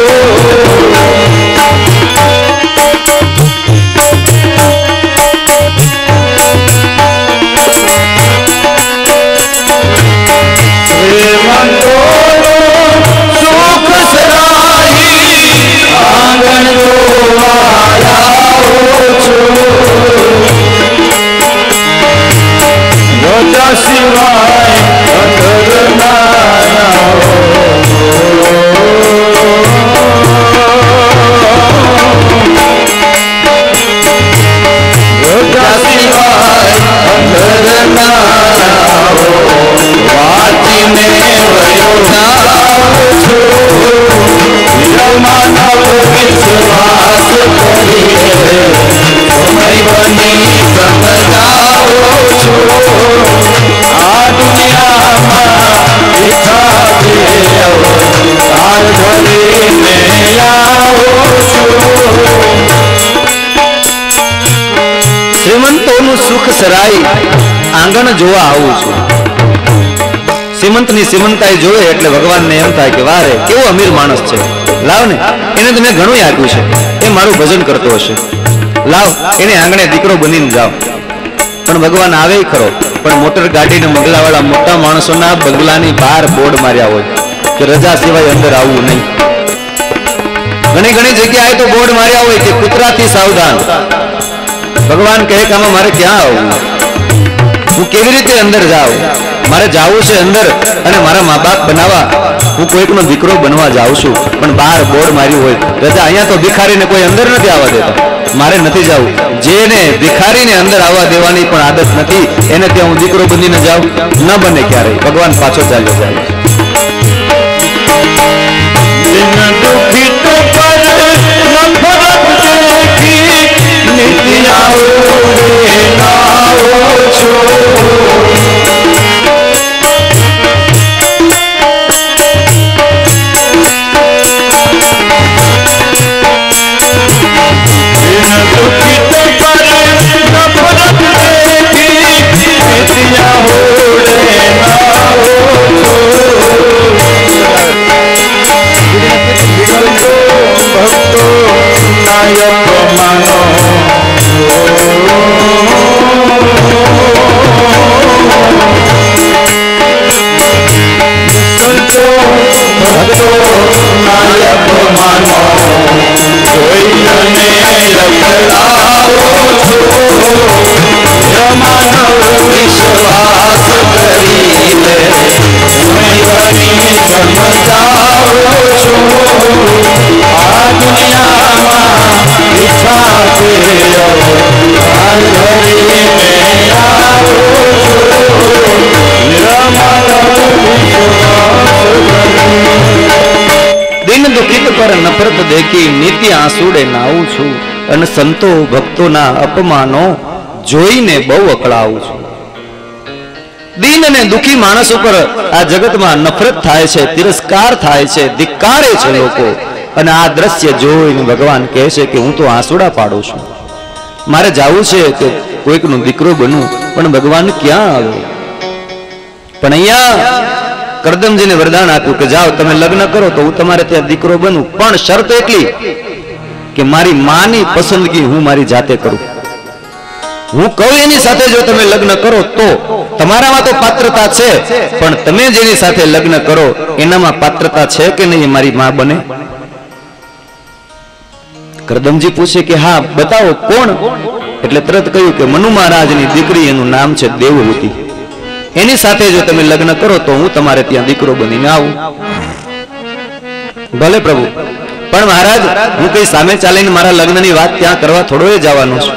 સરાઈ આંગણ જોવા આવું છું. સીમંતની સીમંતાઈ જોવે એટલે ભગવાનને એમ થાય કે વાહ રે કેવો અમીર માણસ છે, લાવ ને એને તો મેં ઘણું આપ્યું છે, એ મારું ભજન કરતો હશે, લાવ એને આંગણે દીકરો બનીને જાવ. પણ ભગવાન આવે ખરો, પણ મોટર ગાડીને બંગલાવાળા મોટા માણસોના બંગલાની બહાર બોર્ડ માર્યા હોય કે રજા સિવાય અંદર આવવું નહીં. ઘણી ઘણી જગ્યાએ તો બોર્ડ માર્યા હોય કે કૂતરાથી સાવધાન. ભગવાન કહે કે આમાં મારે ક્યાં આવવું, હું કેવી રીતે અંદર જાઉં? મારે જાવું છે અંદર અને મારા મા બાપ બનાવવા, હું કોઈકનો દીકરો બનવા જાઉં છું, પણ બહાર બોર્ડ માર્યું હોય રજા. અહીંયા તો ભિખારીને કોઈ અંદર નથી આવવા દેતા, મારે નથી જવું. જેને ભિખારીને અંદર આવવા દેવાની પણ આદત નથી એને ત્યાં હું દીકરો બનીને જાઉં, ન બને ક્યારેય. ભગવાન પાછો ચાલ્યો જાય. નફરત દેખી નિત્ય આંસુડે નાવું છું, અને સંતો ભક્તોના અપમાનો જોઈને બહુ અકળાવું છું. દીન અને દુખી માણસ ઉપર આ જગતમાં નફરત થાય છે, તિરસ્કાર થાય છે, ધિક્કારે છે લોકો. અને આ દ્રશ્ય જોઈને ભગવાન કહે છે કે હું તો આંસુડા પાડું છું, મારે જાવું છે કે કોઈકનો દીકરો બનવું, પણ ભગવાન ક્યાં આવ્યો? પણ અહીંયા કરદમજીને વરદાન આપ્યું કે જાઓ તમે લગ્ન કરો તો હું તમારે ત્યાં દીકરો બનું, પણ શરત એટલી કે મારી માની પસંદગી હું મારી જાતે કરું. હું કહું એની સાથે જો તમે લગ્ન કરો તો તમારામાં તો પાત્રતા છે, પણ તમે જેની સાથે લગ્ન કરો એનામાં પાત્રતા છે કે નહીં, મારી માં બને? કરદમજી પૂછે કે હા બતાવો કોણ? એટલે તરત કહ્યું કે મનુ મહારાજની દીકરી, એનું નામ છે દેવહૂતિ, એની સાથે જો તમે લગ્ન કરો તો હું તમારે ત્યાં દીકરો બનીને આવું. ભલે પ્રભુ, પણ મહારાજ હું કઈ સામે ચાલીને મારા લગ્નની વાત ત્યાં કરવા થોડો જવાનો છું,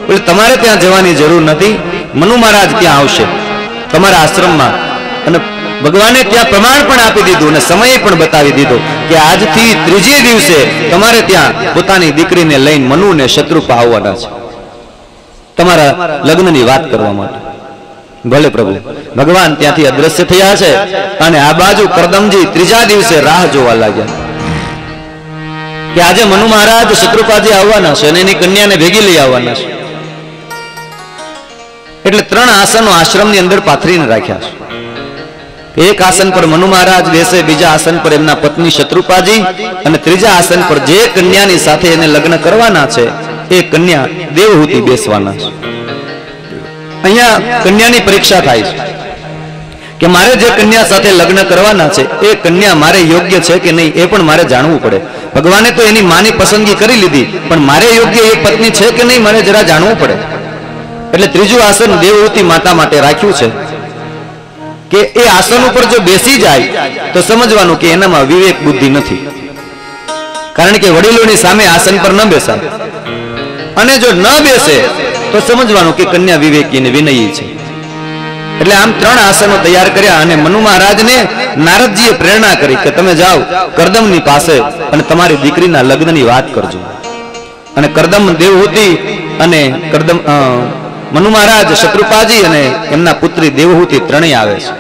એટલે તમારે ત્યાં જવાની જરૂર નથી. મનુ મહારાજ ત્યાં આવશે તમારા આશ્રમમાં, અને ભગવાને ત્યાં પ્રમાણ પણ આપી દીધું અને સમય પણ બતાવી દીધો કે આજથી ત્રીજે દિવસે તમારે ત્યાં પોતાની દીકરીને લઈને મનુ ને શત્રુપા આવવાના છે તમારા લગ્નની વાત કરવા માટે. ભલે પ્રભુ. ભગવાન ત્યાંથી અદ્રશ્ય થયા છે અને આ બાજુ કરદમજી ત્રીજા દિવસે રાહ જોવા લાગ્યા કે આજે મનુ મહારાજ શત્રુપાજી આવવાના છે અને એની કન્યાને ભેગી લઈ આવવાના છે. એટલે 3 આસનો આશ્રમની અંદર પાથરીને રાખ્યા છે. એક આસન પર મનુ મહારાજ બેસે, બીજા આસન પર એમના પત્ની શત્રુપાજી, અને ત્રીજા આસન પર જે કન્યાની સાથે એને લગ્ન કરવાના છે એ કન્યા દેવહૂતિ બેસવાના છે. અહીંયા કન્યાની પરીક્ષા થાય છે કે મારે જે કન્યા સાથે લગ્ન કરવાના છે એ કન્યા મારે યોગ્ય છે કે નહીં એ પણ મારે જાણવું પડે. ભગવાને તો એની માની પસંદગી કરી લીધી, પણ મારે યોગ્ય એક પત્ની છે કે નહીં મારે જરા જાણવું પડે. એટલે ત્રીજું આસન દેવહૂતિ માતા માટે રાખ્યું છે કે એ આસન ઉપર જો બેસી જાય તો સમજવાનું કે એનામાં વિવેક બુદ્ધિ નથી, કારણ કે વડીલોની સામે આસન પર ન બેસાય, અને જો ન બેસે તો સમજવાનું કે કન્યા વિવેકી ને વિનયી છે. એટલે આમ 3 આસનો તૈયાર કર્યા અને મનુ મહારાજને નારદજીએ પ્રેરણા કરી કે તમે જાઓ કરદમની પાસે અને તમારી દીકરીના લગ્નની વાત કરજો. અને કરદમ દેવહૂતિ અને કરદમ મનુ મહારાજ શત્રુપાજી અને એમના પુત્રી દેવહૂતિ ત્રણેય આવે છે.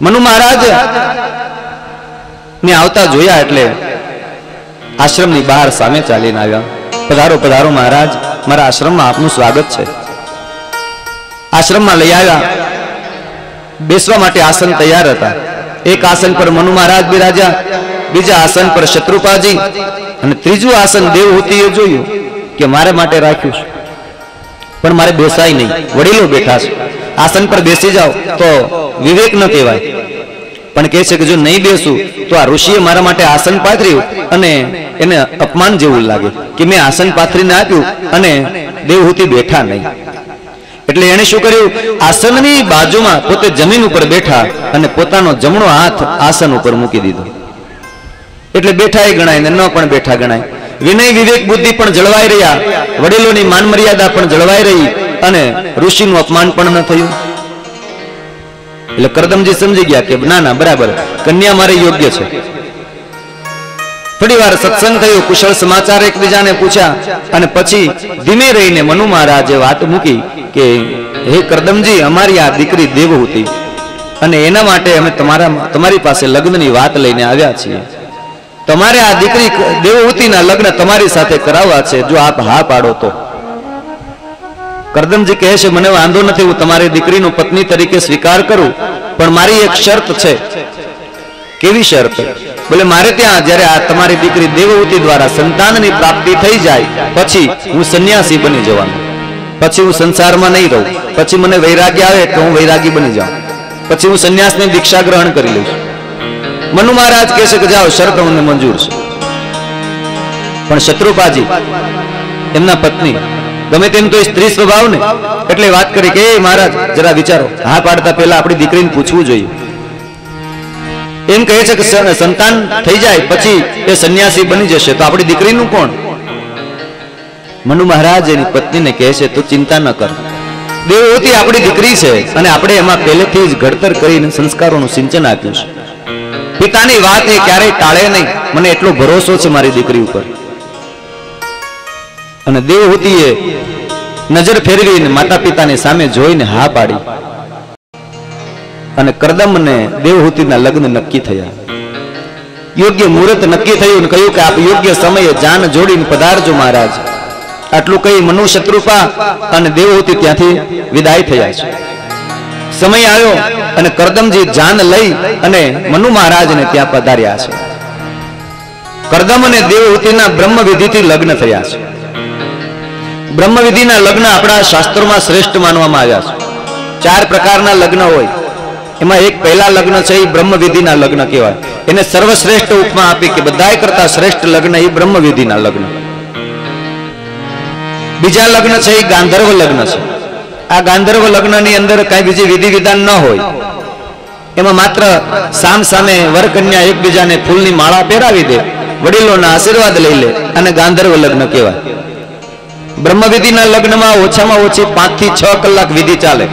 મનુ મહારાજ ને આવતા જોયા એટલે આશ્રમની બહાર સામે ચાલીને આવ્યા. પધારો પધારો મહારાજ, મારા આશ્રમમાં આપનું સ્વાગત છે. આશ્રમમાં લઈ આવ્યા. બેસવા માટે આસન તૈયાર હતા. એક આસન પર મનુ મહારાજ બિરાજ્યા, બીજા આસન પર શત્રુપાજી, અને ત્રીજું આસન દેવહૂતિએ જોયું કે મારે માટે રાખ્યું છે, પણ મારે બેસાય નહીં, વડીલો બેઠા છે, આસન પર બેસી જાઓ તો વિવેક ન કહેવાય. પણ કહે છે કે જો નહીં બેસું તો આ ઋષિએ મારા માટે આસન પાથર્યું અને એને અપમાન જેવું લાગે કે મેં આસન પાથરીને આપ્યું અને દેવહૂતિ બેઠા નહીં. એટલે એને શું કર્યું, આસનની બાજુમાં પોતે જમીન ઉપર બેઠા અને પોતાનો જમણો હાથ આસન ઉપર મૂકી દીધો. એટલે બેઠા એ ગણાય ને ન પણ બેઠા ગણાય. વિનય વિવેક બુદ્ધિ પણ જળવાઈ રહ્યા, વડીલોની માન મર્યાદા પણ જળવાઈ રહી અને ઋષિનું અપમાન પણ ન થયું. એટલે કરદમજી સમજી ગયા કે ના ના બરાબર, કન્યા મારે યોગ્ય છે. થોડી વાર સત્સંગ થયો, કુશળ સમાચાર એકબીજાને પૂછ્યા અને પછી ધીમે રહીને મનુ મહારાજે વાત મૂકી કે હે કરદમજી, અમારી આ દીકરી દેવહૂતિ અને એના માટે અમે તમારી પાસે લગ્નની વાત લઈને આવ્યા છીએ. તમારે આ દીકરી દેવહૂતિના લગ્ન તમારી સાથે કરાવવા છે, જો આપ હા પાડો તો. કરદમજી કહે છે મને વાંધો નથી, હું તમારી દીકરીનો પત્ની તરીકે સ્વીકાર કરું, પણ મારી એક શરત છે. કેવી શરત? બોલે મારે ત્યાં જ્યારે આ તમારી દીકરી દેવહૂતિ દ્વારા સંતાનની પ્રાપ્તિ થઈ જાય પછી હું સંન્યાસી બની જવાનું, પછી હું સંસારમાં નહીં રહું, પછી મને વૈરાગ્ય આવે તો હું વૈરાગી બની જાઉં, પછી હું સંન્યાસની દીક્ષા ગ્રહણ કરી લઈશ. મનુ મહારાજ કહે છે કે જાઓ, શરત મને મંજૂર છે. પણ શત્રુપાજી એમના પત્ની ગમે તેમ તો સ્ત્રી સ્વભાવ ને, એટલે વાત કરી કે મહારાજ જરા વિચારો, હા પાડતા પહેલા આપણી દીકરીને પૂછવું જોઈએ. એમ કહે છે કે સંતાન થઈ જાય પછી એ સંન્યાસી બની જશે તો આપણી દીકરીનું કોણ? મનુ મહારાજ એની પત્નીને કહે છે તું ચિંતા ન કર, દેવહૂતિ આપણી દીકરી છે અને આપણે એમાં પહેલેથી જ ઘડતર કરીને સંસ્કારોનું સિંચન આપ્યું છે. પિતાની વાત એ ક્યારેય ટાળે નહીં, મને એટલો ભરોસો છે મારી દીકરી ઉપર. અને દેવહૂતિએ નજર ફેરવીને માતા પિતાની સામે જોઈને હા પાડી અને કરદમ અને દેવહૂતિના લગ્ન નક્કી થયા. યોગ્ય મુહૂર્ત નક્કી થયું અને કહ્યું કે આપ યોગ્ય સમયે જાન જોડીને પધારજો મહારાજ. આટલું કહી મનુ, શત્રુપા અને દેવહૂતિ ત્યાંથી વિદાય થયા છે. સમય આવ્યો અને કરદમજી જાન લઈ અને મનુ મહારાજને ત્યાં પધાર્યા છે. કરદમ અને દેવહૂતિના બ્રહ્મવિધિથી લગ્ન થયા છે. બ્રહ્મવિધિના લગ્ન આપણા શાસ્ત્રોમાં શ્રેષ્ઠ માનવામાં આવ્યા છે. 4 પ્રકારના લગ્ન હોય, એમાં એક પહેલા લગ્ન છે એ બ્રહ્મવિધિના લગ્ન કહેવાય. એને સર્વશ્રેષ્ઠ ઉપમા આપી કે બધાય કરતા શ્રેષ્ઠ લગ્ન એ બ્રહ્મવિધિના લગ્ન. બીજા લગ્ન છે એ ગાંધર્વ લગ્ન છે. આ ગાંધર્વ લગ્નની અંદર કઈ બીજી વિધિ વિધાન ન હોય, એમાં માત્ર સામ સામે વર કન્યા એકબીજાને ફૂલની માળા પહેરાવી દે, વડીલોના આશીર્વાદ લઈ લે અને ગાંધર્વ લગ્ન કહેવાય. બ્રહ્મવિધિના લગ્નમાં ઓછામાં ઓછી 5 થી 6 કલાક વિધિ ચાલે.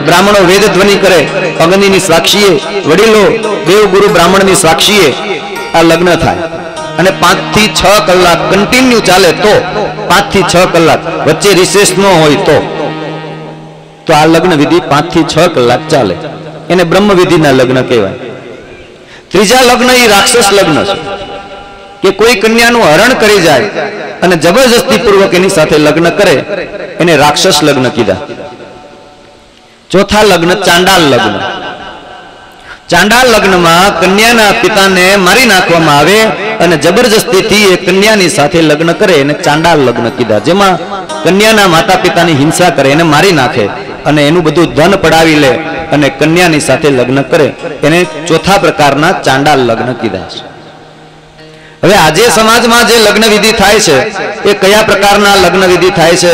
બ્રાહ્મણો વેદ ધ્વનિ કરે, અગ્નિની સાક્ષીએ, વડીલો દેવગુરુ બ્રાહ્મણની સાક્ષીએ આ લગ્ન થાય અને 5 થી 6 કલાક કન્ટિન્યુ ચાલે. તો 5 થી 6 કલાક વચ્ચે રિસેસ ન હોય તો આ લગ્ન વિધિ 5 થી 6 કલાક ચાલે. એને બ્રહ્મવિધિના લગ્ન કહેવાય. ત્રીજા લગ્ન એ રાક્ષસ લગ્ન છે કે કોઈ કન્યાનું હરણ કરી જાય અને જબરજસ્તી પૂર્વક એની સાથે લગ્ન કરે, એને રાક્ષસ લગ્ન કીધા. ચોથા લગ્ન ચાંડાલ લગ્ન. ચાંડાલ લગ્નમાં કન્યાના પિતાને મારી નાખવામાં આવે અને જબરજસ્તીથી એ કન્યાની સાથે લગ્ન કરે, એને ચાંડાલ લગ્ન કીધા. જેમાં કન્યાના માતા પિતાની હિંસા કરે, એને મારી નાખે અને એનું બધું ધન પડાવી લે અને કન્યાની સાથે લગ્ન કરે, એને ચોથા પ્રકારના ચાંડાલ લગ્ન કીધા છે. હવે આજે સમાજમાં જે લગ્ન વિધિ થાય છે એ કયા પ્રકારના લગ્ન વિધિ થાય છે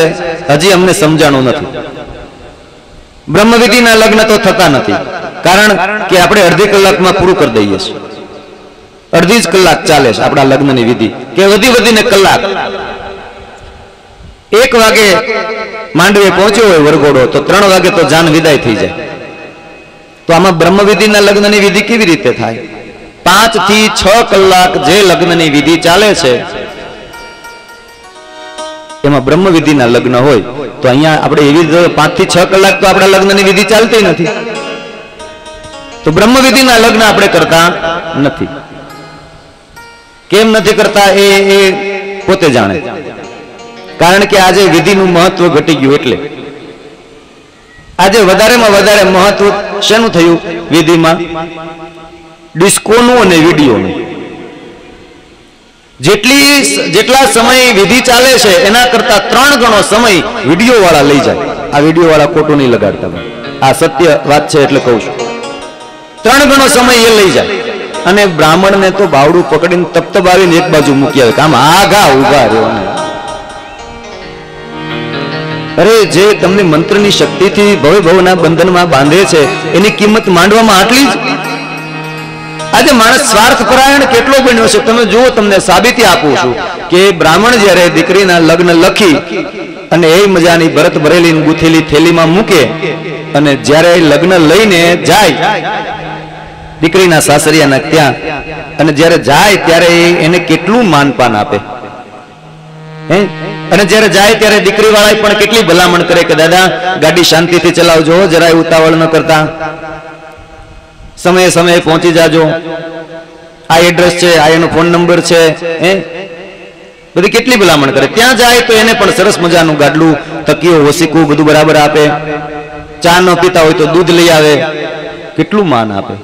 હજી અમને સમજાણું નથી. બ્રહ્મવિધિના લગ્ન તો થતા નથી, કારણ કે આપણે અડધી કલાકમાં પૂરું કરી દઈએ છીએ. અડધી જ કલાક ચાલે છે આપણા લગ્નની વિધિ, કે વધીને કલાક. 1 વાગે માંડવે પહોંચ્યો હોય વરઘોડો તો 3 વાગે તો જાન વિદાય થઈ જાય. તો આમાં બ્રહ્મવિધિના લગ્નની વિધિ કેવી રીતે થાય? 5 થી 6 કલાક જે લગ્નની વિધિ ચાલે છે એમાં બ્રહ્મવિધિના લગ્ન હોય તો અહીંયા આપણે એવી 5 થી 6 કલાક તો આપણા લગ્નની વિધિ ચાલતી નથી. તો બ્રહ્મવિધિના લગ્ન આપણે કરતા નથી. કેમ નથી કરતા એ પોતે જાણે, કારણ કે આજે વિધિનું મહત્વ ઘટી ગયું. એટલે આજે વધારેમાં વધારે મહત્વ શેનું થયું વિધિમાં? ડિસ્કોનું અને વિડીયોનું. જેટલા સમય વિધિ ચાલે છે એના કરતા 3 ગણો સમય વિડીયો વાળા લઈ જાય. આ વિડીયો વાળા ખોટું નહીં લગાડતા, આ સત્ય વાત છે એટલે કહું છું. 3 ગણો સમય એ લઈ જાય અને બ્રાહ્મણને તો બાવડું પકડીને તપતબાવીને એક બાજુ મૂકી આવે. આમ આઘા ઉભા રહેવાને. અરે જે તમને મંત્રની શક્તિથી ભવે ભવના બંધનમાં બાંધે છે એની કિંમત માંડવામાં આટલી જ. આજે માણસ સ્વાર્થ પરાયણ કેટલો બન્યો છે તમે જુઓ. તમને સાબિતી આપું છું કે બ્રાહ્મણ જ્યારે દીકરીના લગ્ન લખી અને એ મજાની ભરત ભરેલી ગુથેલી થેલીમાં મૂકે અને જ્યારે લગ્ન લઈને જાય દીકરીના સાસરિયાના ત્યાં, અને જ્યારે જાય ત્યારે એને કેટલું માનપાન આપે. અને જ્યારે જાય ત્યારે દીકરી વાળા પણ કેટલી ભલામણ કરે કે દાદા ગાડી શાંતિથી ચલાવજો, જરાય ઉતાવળ ન કરતા, સમયે સમયે પહોંચી જાજો, આ એડ્રેસ છે, આ એનો ફોન નંબર છે, બધી કેટલી ભલામણ કરે. ત્યાં જાય તો એને પણ સરસ મજાનું ગાડલું, તકીઓ, વસીકું બધું બરાબર આપે. ચા ન પીતા હોય તો દૂધ લઈ આવે. કેટલું માન આપે.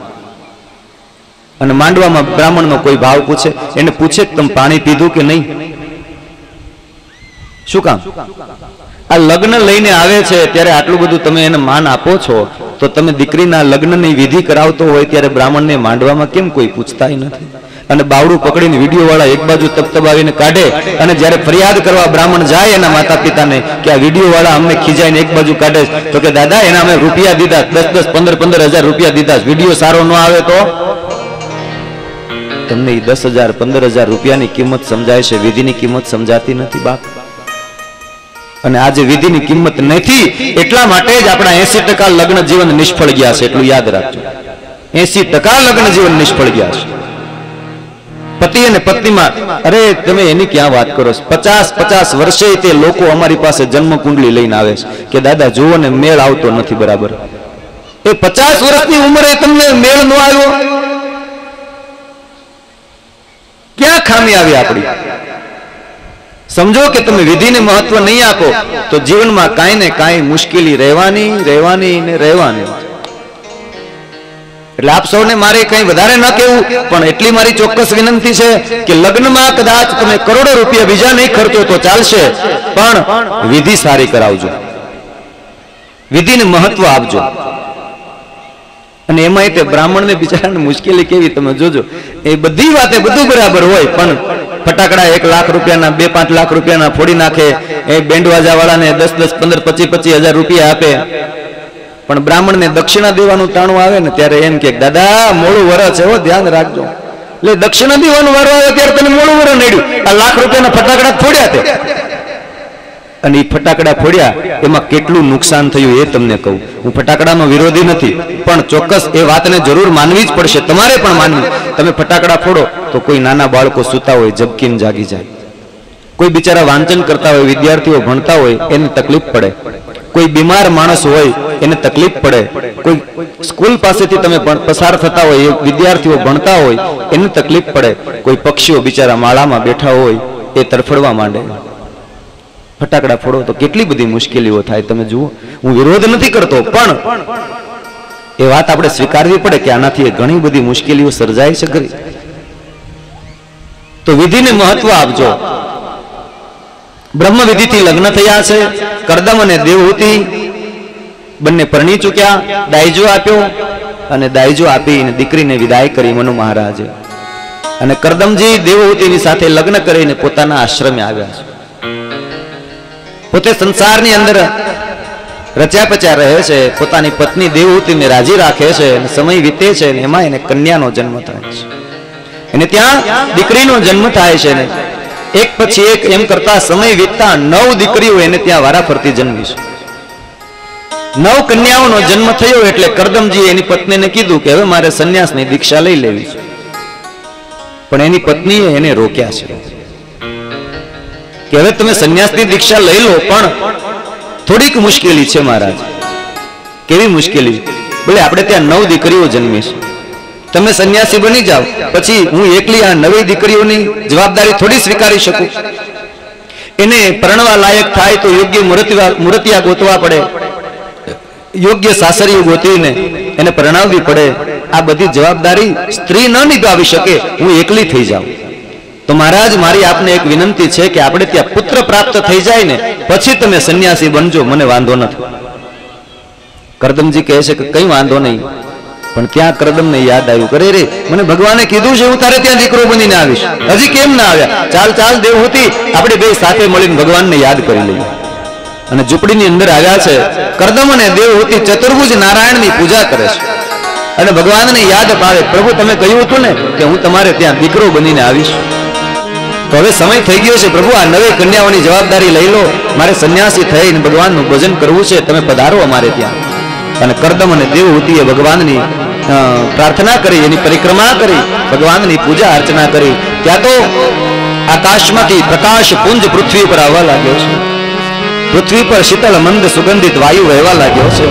અને માંડવામાં બ્રાહ્મણનો કોઈ ભાવ પૂછે, એને પૂછે કે તમે પાણી પીધું કે નહીં? શું કામ? આ લગ્ન લઈને આવે છે ત્યારે આટલું બધું તમે એને માન આપો છો, તો તમે દીકરીના લગ્નની વિધિ કરાવતો હોય ત્યારે બ્રાહ્મણને માંડવામાં કેમ કોઈ પૂછતાય નથી? અને બાવડું પકડીને વિડીયો વાળા એક બાજુ તપતબાવીને કાઢે અને જ્યારે ફરિયાદ કરવા બ્રાહ્મણ જાય એના માતા પિતાને કે આ વિડીયો વાળા અમને ખીજાઈને એક બાજુ કાઢે, તો કે દાદા એના અમે રૂપિયા દીધા, 10-10, 15-15 હજાર રૂપિયા દીધા, વિડીયો સારો ન આવે તો? તમને 10,000, 15,000 રૂપિયાની કિંમત સમજાય છે, વિધિની કિંમત સમજાતી નથી બાપ. અને આજે વિધિની કિંમત નથી એટલા માટે જ આપણા 80% લગ્ન જીવન નિષ્ફળ ગયા છે. એટલું યાદ રાખજો, 80% લગ્ન જીવન નિષ્ફળ ગયા છે. પતિ અને પત્નીમાં, અરે તમે એની ક્યાં વાત કરો? 50-50 વર્ષે તે લોકો અમારી પાસે જન્મ કુંડલી લઈને આવે છે કે દાદા જુઓ ને મેળ આવતો નથી બરાબર. એ 50 વર્ષની ઉંમરે તમને મેળ ન આવ્યો? ક્યાં ખામી આવી આપણી? સમજો કે તમે વિધિને મહત્વ નહીં આપો તો જીવનમાં કાંઈ ને કાંઈ મુશ્કેલી રહેવાની ને રહેવાની. એટલે આપ સૌને મારે કંઈ વધારે ન કહેવું, પણ એટલી મારી ચોક્કસ વિનંતી છે કે લગ્નમાં કદાચ તમે કરોડો રૂપિયા બીજા નહીં ખર્ચો તો ચાલશે, પણ વિધિ સારી કરાવજો, વિધિને મહત્વ આપજો. અને એમાં તે બ્રાહ્મણને બિચારાને મુશ્કેલી કેવી તમે જોજો. એ બધી વાતે બધું બરાબર હોય, પણ ફટાકડા 1 લાખ રૂપિયાના, 2-5 લાખ રૂપિયાના ફોડી નાખે. એ બેન્ડવાજા વાળાને 10-10, 15-25, 25,000 રૂપિયા આપે. પણ બ્રાહ્મણને દક્ષિણા દેવાનું ટાણું આવે ને ત્યારે એમ કે દાદા મોડું વરસ છે, ધ્યાન રાખજો. એટલે દક્ષિણા દેવાનું વારો આવે ત્યારે તને મોડું વરસ નડ્યું. આ લાખ રૂપિયાના ફટાકડા ફોડ્યા તે, અને એ ફટાકડા ફોડ્યા એમાં કેટલું નુકસાન થયું એ તમને કહું. હું ફટાકડાનો વિરોધી નથી, પણ ચોક્કસ એ વાતને જરૂર માનવી જ પડશે, તમારે પણ માનવી. તમે ફટાકડા ફોડો તો કોઈ નાના બાળકો સૂતા હોય ઝબકીને જાગી જાય, કોઈ બિચારા વાંચન કરતા હોય, વિદ્યાર્થીઓ ભણતા હોય એને તકલીફ પડે, કોઈ બીમાર માણસ હોય એને તકલીફ પડે, કોઈ સ્કૂલ પાસેથી તમે પસાર થતા હોય એ વિદ્યાર્થીઓ ભણતા હોય એને તકલીફ પડે, કોઈ પક્ષીઓ બિચારા માળામાં બેઠા હોય એ તરફડવા માંડે. ફટાકડા ફોડો તો કેટલી બધી મુશ્કેલીઓ થાય તમે જુઓ. હું વિરોધ નથી કરતો, પણ એ વાત આપણે સ્વીકારવી પડે કે આનાથી ઘણી બધી મુશ્કેલીઓ સર્જાય છે ખરી. તો વિધિને મહત્વ આપજો. બ્રહ્મ વિધિથી લગ્ન થયા છે. કરદમ અને દેવહૂતિ બંને પરણી ચૂક્યા. દાયજો આપ્યો અને દાયજો આપીને દીકરીને વિદાય કરી મનુ મહારાજે. અને કરદમજી દેવહૂતિની સાથે લગ્ન કરીને પોતાના આશ્રમે આવ્યા છે. પોતે સંસારની અંદર રચ્યા પચ્યા રહે છે, પોતાની પત્ની દેવહૂતિને રાજી રાખે છે, અને સમય વીતે છે અને એમાં એને કન્યાનો જન્મ થાય છે. અને ત્યાં દીકરીનો જન્મ થાય છે ને એક પછી એક એમ કરતા સમય વીતતા 9 દીકરીઓ એને ત્યાં વારાફરતી જન્મી છે. 9 કન્યાઓનો જન્મ થયો એટલે કરદમજી એની પત્નીને કીધું કે હવે મારે સંન્યાસની દીક્ષા લઈ લેવી છે. પણ એની પત્નીએ એને રોક્યા છે કે હવે તમે સંન્યાસની દીક્ષા લઈ લો, પણ થોડીક મુશ્કેલી છે મહારાજ. કેવી મુશ્કેલી? બોલે આપણે ત્યાં 9 દીકરીઓ જન્મી છે, તમે સંન્યાસી બની જાઓ પછી હું એકલી આ 9 દીકરીઓની જવાબદારી થોડી સ્વીકારી શકું. એને પરણવા લાયક થાય તો યોગ્ય મૂર્તિયા ગોતવા પડે, યોગ્ય સાસરીઓ ગોતીને એને પરણાવવી પડે, આ બધી જવાબદારી સ્ત્રી ન નિભાવી શકે, હું એકલી થઈ જાઉં. તો મહારાજ મારી આપને એક વિનંતી છે કે આપણે ત્યાં પુત્ર પ્રાપ્ત થઈ જાય ને પછી તમે સંન્યાસી બનજો, મને વાંધો નથી. કરદમજી કહે છે કે કઈ વાંધો નહીં, પણ ત્યાં કરદમને યાદ આવ્યું, કરે રે મને ભગવાને કીધું છે હું તારે ત્યાં દીકરો બનીને આવીશ, હજી કેમ ના આવ્યા? ચાલ ચાલ દેવહૂતિ, આપણે બે સાથે મળીને ભગવાનને યાદ કરી લઈએ. અને ઝૂંપડીની અંદર આવ્યા છે. કરદમ અને દેવહૂતિ ચતુર્ભુજ નારાયણની પૂજા કરે છે અને ભગવાનને યાદ અપાવે, પ્રભુ તમે કહ્યું હતું ને કે હું તમારે ત્યાં દીકરો બનીને આવીશ, તો હવે સમય થઈ ગયો છે પ્રભુ, આ નવી કન્યાઓની જવાબદારી લઈ લો, મારે સંન્યાસી થઈને ભગવાનનું ભજન કરવું છે, તમે પધારો અમારે ત્યાં. અને કરદમ અને દેવહૂતિએ ભગવાનની પ્રાર્થના કરી, એની પરિક્રમા કરી, ભગવાનની પૂજા અર્ચના કરી. ત્યાં તો આકાશમાંથી પ્રકાશ પુંજ પૃથ્વી પર આવવા લાગ્યો છે. પૃથ્વી પર શીતળ મંદ સુગંધિત વાયુ વહેવા લાગ્યો છે.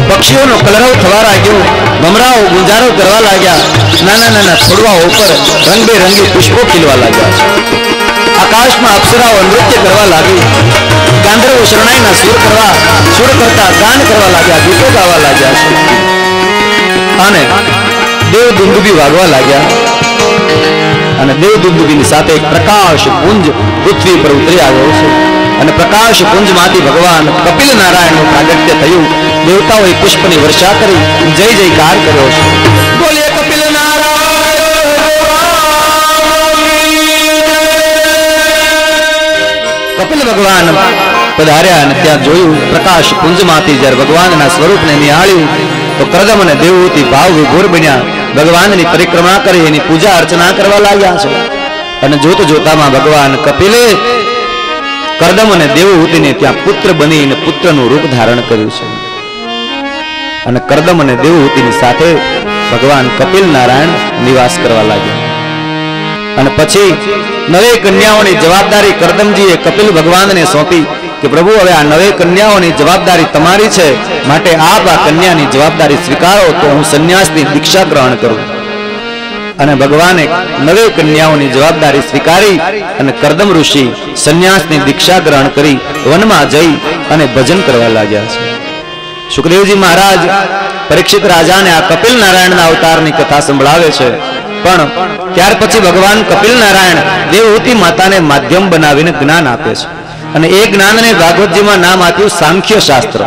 પક્ષીઓનો કલરવ થવા લાગ્યો, ભમરાઓ ગુંજારો કરવા લાગ્યા, નાના નાના છોડવાઓ ઉપર રંગબેરંગી પુષ્પો ખીલવા લાગ્યા છે. આકાશમાં અપ્સરાઓ નૃત્ય કરવા લાગી, ગાંધર્વો શરણાઈના સુર કરતા ગાન કરવા લાગ્યા, ગીતો ગાવા લાગ્યા છે. અને દેવ દુંદુભી વાગવા લાગ્યા. અને દેવ દુંદુભીની સાથે એક પ્રકાશ પુંજ પૃથ્વી પર ઉતરી આવ્યો છે. અને પ્રકાશ પુંજમાંથી ભગવાન કપિલ નારાયણનું પ્રાગટ્ય થયું. દેવતાઓએ પુષ્પની વર્ષા કરી જય જયકાર કર્યો છે. બોલીએ કપિલ નારાયણ. કપિલ ભગવાન પધાર્યા અને ત્યાં જોયું પ્રકાશ પુંજમાંથી જ્યારે ભગવાનના સ્વરૂપને નિહાળ્યું તો કરદમ અને દેવહૂતિ ભાવ વિભોર બન્યા, ભગવાનની પરિક્રમા કરી એની પૂજા અર્ચના કરવા લાગ્યા છે. અને જોત જોતામાં ભગવાન કપિલે કરદમ અને દેવહૂતિને ત્યાં પુત્ર બનીને પુત્રનું રૂપ ધારણ કર્યું છે. અને કરદમ અને દેવહૂતિની સાથે ભગવાન કપિલ નારાયણ નિવાસ કરવા લાગ્યા. અને પછી નવે કન્યાઓની જવાબદારી કરદમજીએ કપિલ ભગવાનને સોંપી કે પ્રભુ હવે આ નવે કન્યાઓની જવાબદારી તમારી છે, માટે આપ આ કન્યાની જવાબદારી સ્વીકારો તો હું સંન્યાસની દીક્ષા ગ્રહણ કરું. અને ભગવાને નવે કન્યાઓની જવાબદારી સ્વીકારી અને કરદમ ઋષિ સંન્યાસની દીક્ષા ગ્રહણ કરી વનમાં જઈ અને ભજન કરવા લાગ્યા છે. સુખદેવજી મહારાજ પરીક્ષિત રાજાને આ કપિલ નારાયણના અવતારની કથા સંભળાવે છે. પણ ત્યાર પછી ભગવાન કપિલ નારાયણ દેવહૂતિ માતાને માધ્યમ બનાવીને જ્ઞાન આપે છે. અને એ જ્ઞાનને ભાગવતજીમાં નામ આપ્યું સાંખ્ય શાસ્ત્ર,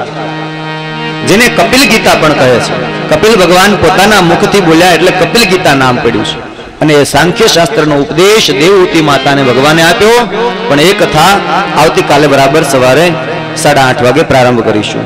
જેને કપિલ ગીતા પણ કહે છે. કપિલ ભગવાન પોતાના મુખથી બોલ્યા એટલે કપિલ ગીતા નામ પડ્યું છે. અને એ સાંખ્ય શાસ્ત્રનો ઉપદેશ દેવહૂતિ માતાને ભગવાને આપ્યો. પણ એ કથા આવતીકાલે બરાબર સવારે 8:30 વાગે પ્રારંભ કરીશું.